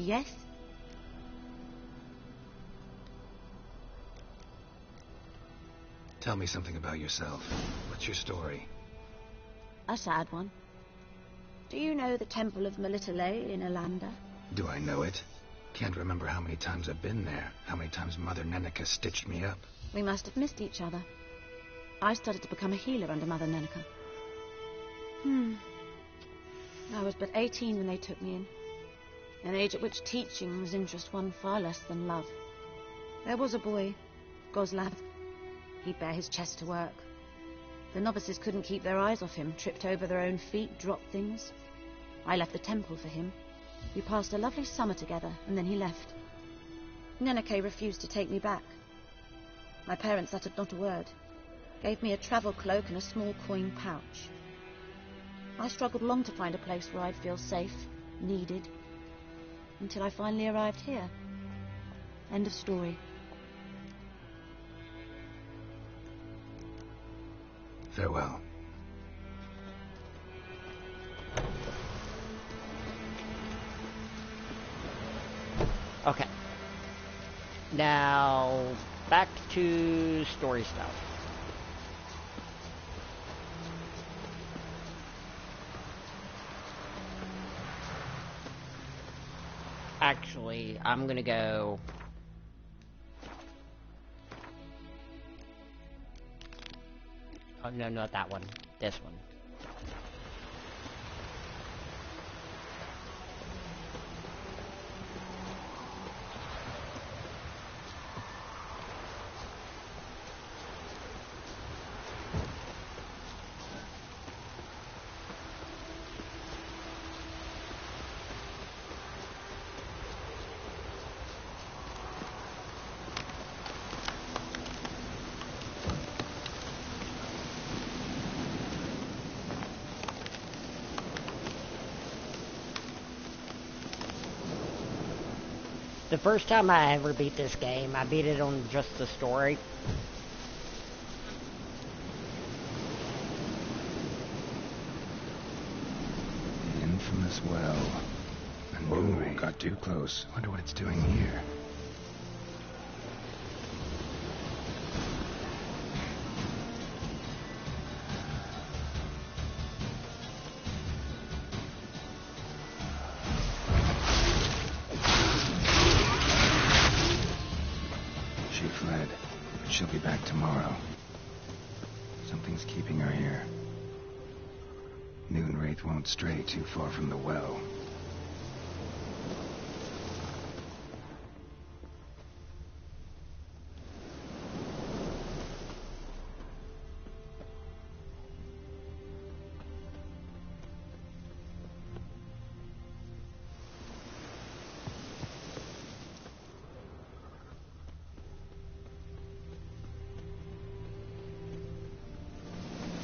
yes? Tell me something about yourself. What's your story? A sad one. Do you know the Temple of Melitele in Alanda? Do I know it? Can't remember how many times I've been there. How many times Mother Nenica stitched me up. We must have missed each other. I started to become a healer under Mother Nenica. I was but 18 when they took me in. An age at which teaching was interest one far less than love. There was a boy, Goslav. He'd bare his chest to work. The novices couldn't keep their eyes off him, tripped over their own feet, dropped things. I left the temple for him. We passed a lovely summer together, and then he left. Nenike refused to take me back. My parents uttered not a word, gave me a travel cloak and a small coin pouch. I struggled long to find a place where I'd feel safe, needed, until I finally arrived here. End of story. Farewell. Okay. Now, back to story stuff. Actually, I'm gonna go... Oh, no, not that one. This one. The first time I ever beat this game, I beat it on just the story. The infamous well. And Moonray got too close. Wonder what it's doing here. She'll be back tomorrow. Something's keeping her here. Moonwraith won't stray too far from the well.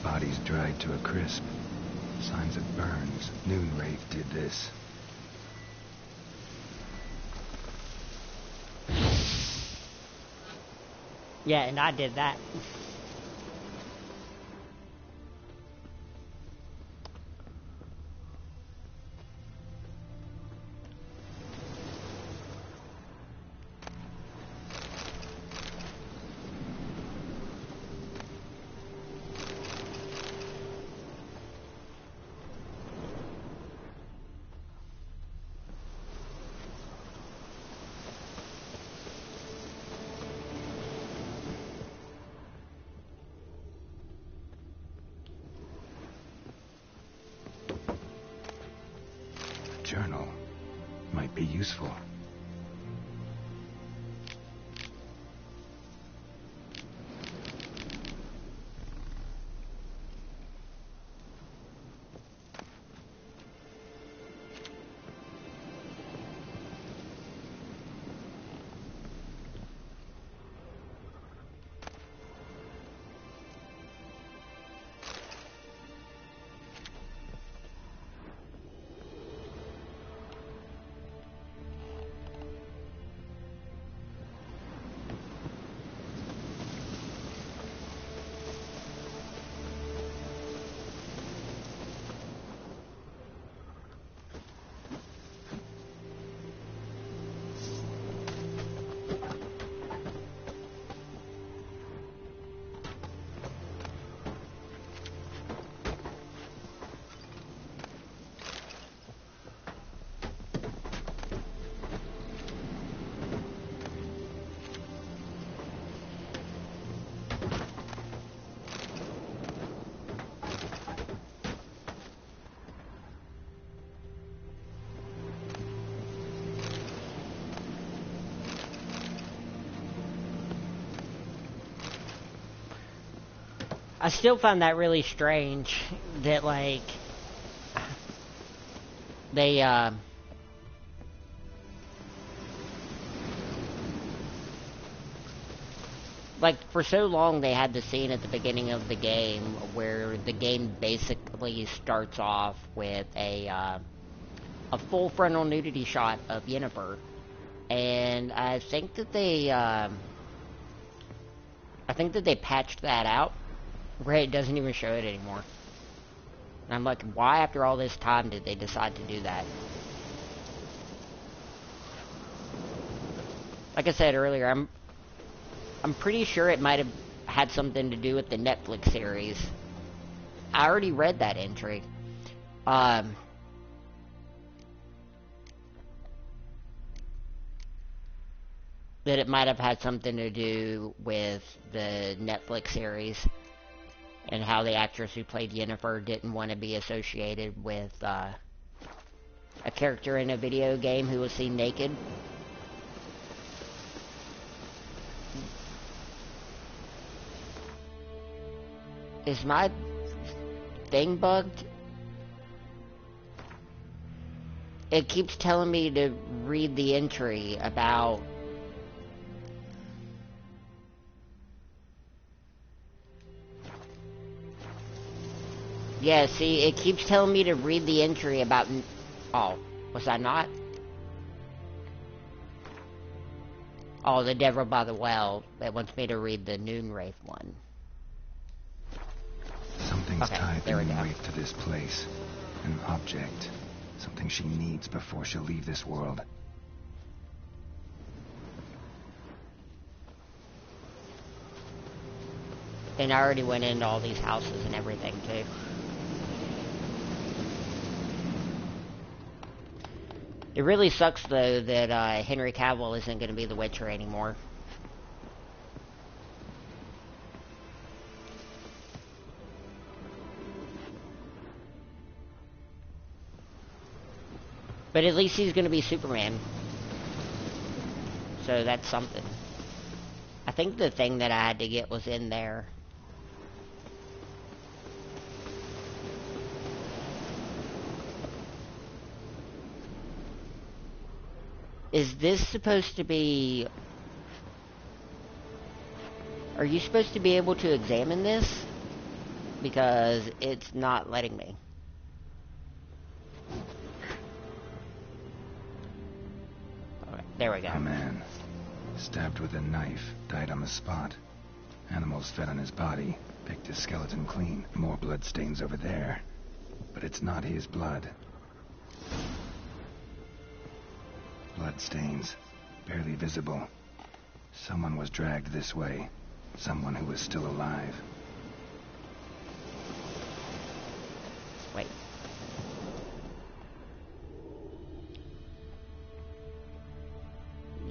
Bodies dried to a crisp. Signs of burns. Moonwraith did this. Yeah, and I did that. Journal might be useful. still find that really strange that, like, they, like, for so long they had the scene at the beginning of the game where the game basically starts off with a full frontal nudity shot of Yennefer. And I think that they patched that out where it doesn't even show it anymore. And I'm like, why after all this time did they decide to do that? Like I said earlier, I'm pretty sure it might have had something to do with the Netflix series. I already read that entry. That it might have had something to do with the Netflix series and how the actress who played Yennefer didn't want to be associated with a character in a video game who was seen naked. Is my thing bugged? It keeps telling me to read the entry about... Yeah, see, it keeps telling me to read the entry about... Oh, was I not? Oh, the Devil by the Well. It wants me to read the Noonwraith one. Something's tied the Noonwraith to this place. An object. Something she needs before she'll leave this world. And I already went into all these houses and everything, too. It really sucks, though, that Henry Cavill isn't going to be the Witcher anymore. But at least he's going to be Superman. So that's something. I think the thing that I had to get was in there. Is this supposed to be... Are you supposed to be able to examine this? Because it's not letting me. Alright, there we go. A man, stabbed with a knife, died on the spot. Animals fed on his body, picked his skeleton clean. More blood stains over there. But it's not his blood. Blood stains, barely visible. Someone was dragged this way. Someone who was still alive. Wait.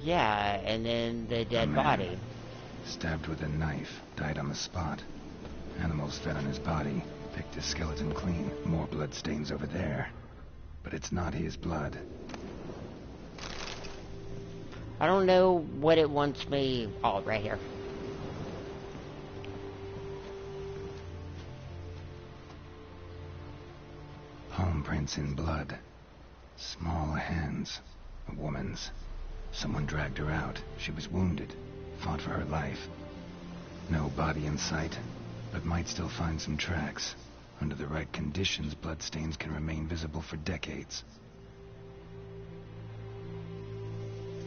Yeah, and then the dead body. Stabbed with a knife, died on the spot. Animals fed on his body, picked his skeleton clean. More blood stains over there. But it's not his blood. I don't know what it wants me... Oh, right here. Palm prints in blood. Small hands. A woman's. Someone dragged her out. She was wounded. Fought for her life. No body in sight, but might still find some tracks. Under the right conditions, bloodstains can remain visible for decades.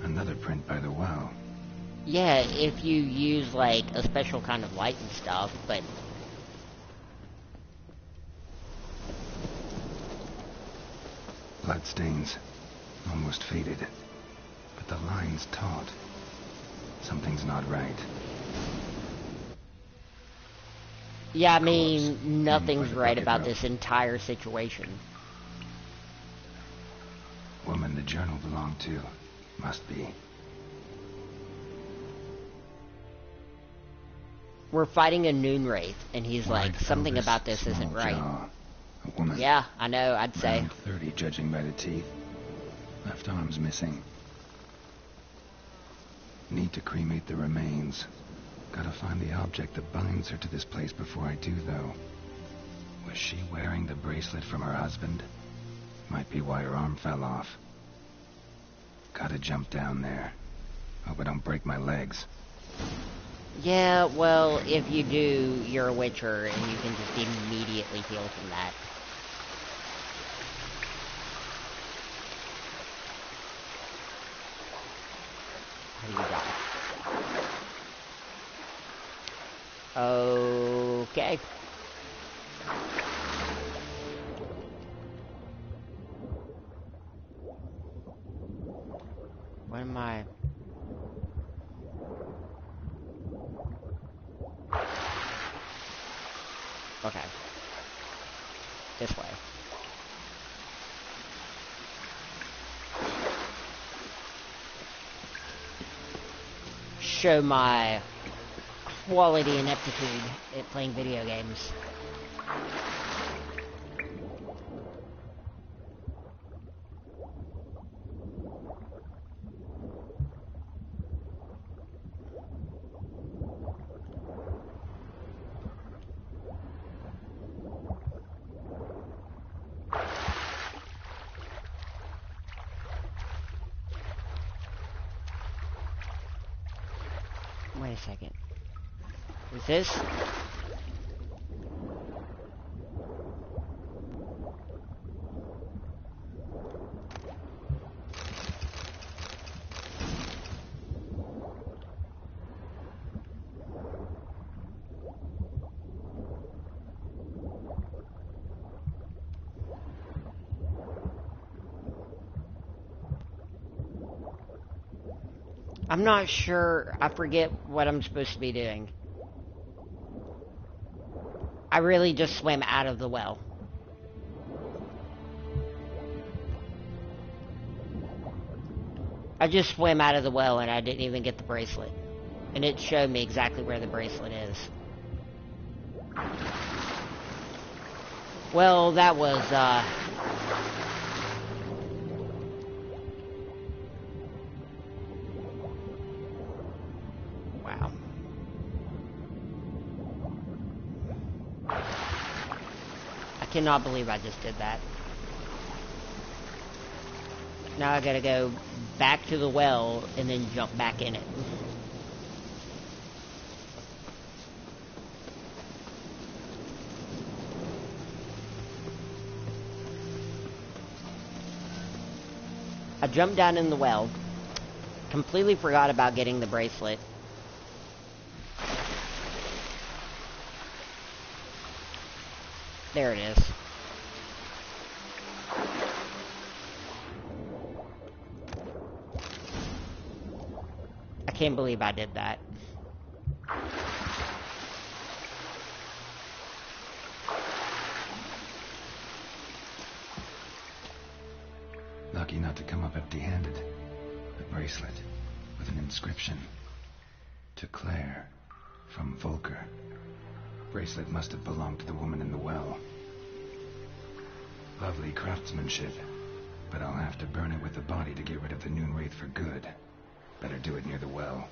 Another print by the well. Yeah, if you use, like, a special kind of light and stuff, but... Bloodstains. Almost faded. But the line's taut. Something's not right. Yeah, I mean, nothing's right about this entire situation. Woman the journal belonged to. Must be. We're fighting a Noonwraith, and he's like, something about this isn't right. A woman. Yeah, I know, I'd say. Around 30, judging by the teeth. Left arm's missing. Need to cremate the remains. Gotta find the object that binds her to this place before I do, though. Was she wearing the bracelet from her husband? Might be why her arm fell off. Gotta jump down there. Hope I don't break my legs. Yeah, well, if you do, you're a Witcher, and you can just immediately heal from that. How do you die? Okay. What am I... Okay. This way. Show my quality and aptitude at playing video games. Wait a second. Is this? I'm not sure. I forget what I'm supposed to be doing. I really just swam out of the well. I just swam out of the well and I didn't even get the bracelet. And it showed me exactly where the bracelet is. Well, that was, wow. I cannot believe I just did that. Now I gotta go back to the well and then jump back in it. I jumped down in the well, completely forgot about getting the bracelet. There it is. I can't believe I did that. Lucky not to come up empty-handed. The bracelet with an inscription. To Claire, from Volker. Bracelet must have belonged to the woman in the well. Lovely craftsmanship, but I'll have to burn it with the body to get rid of the Noon Wraith for good. Better do it near the well.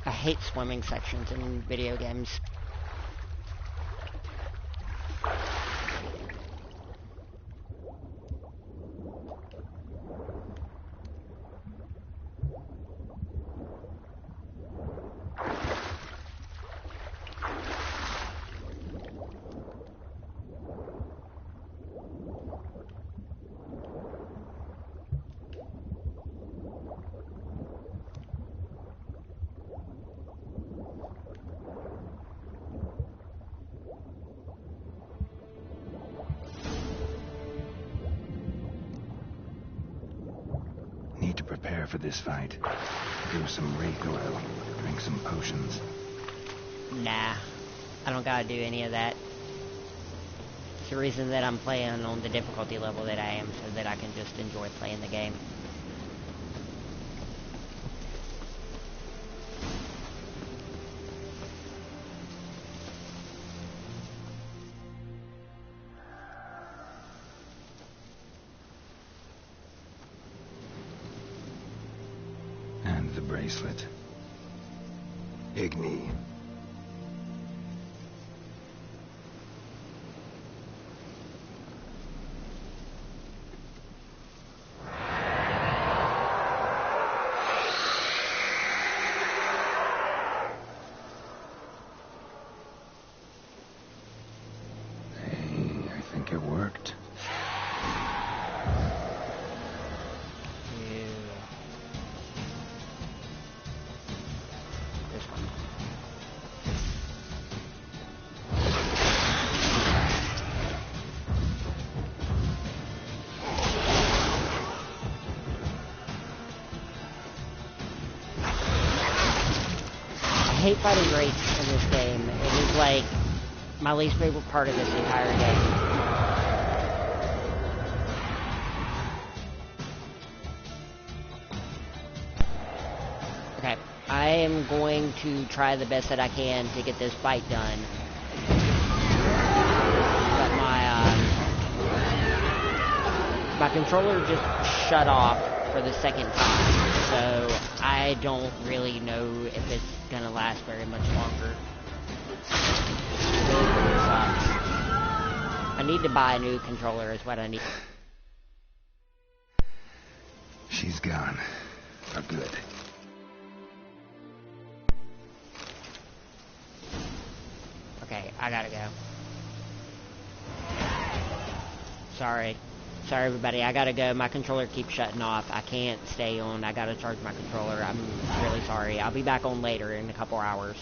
I hate swimming sections in video games. Need to prepare for this fight. Do some Wraith oil. Drink some potions. Nah, I don't gotta do any of that. It's the reason that I'm playing on the difficulty level that I am, so that I can just enjoy playing the game. And the bracelet. Igni. It worked. This one. I hate fighting Wraiths in this game. It is like my least favorite part of this entire game. I am going to try the best that I can to get this fight done. But my controller just shut off for the second time, so I don't really know if it's gonna last very much longer. It really sucks. I need to buy a new controller is what I need. She's gone. For good. Okay, I gotta go. Sorry everybody, I gotta go. My controller keeps shutting off. I can't stay on. I gotta charge my controller. I'm really sorry. I'll be back on later in a couple hours.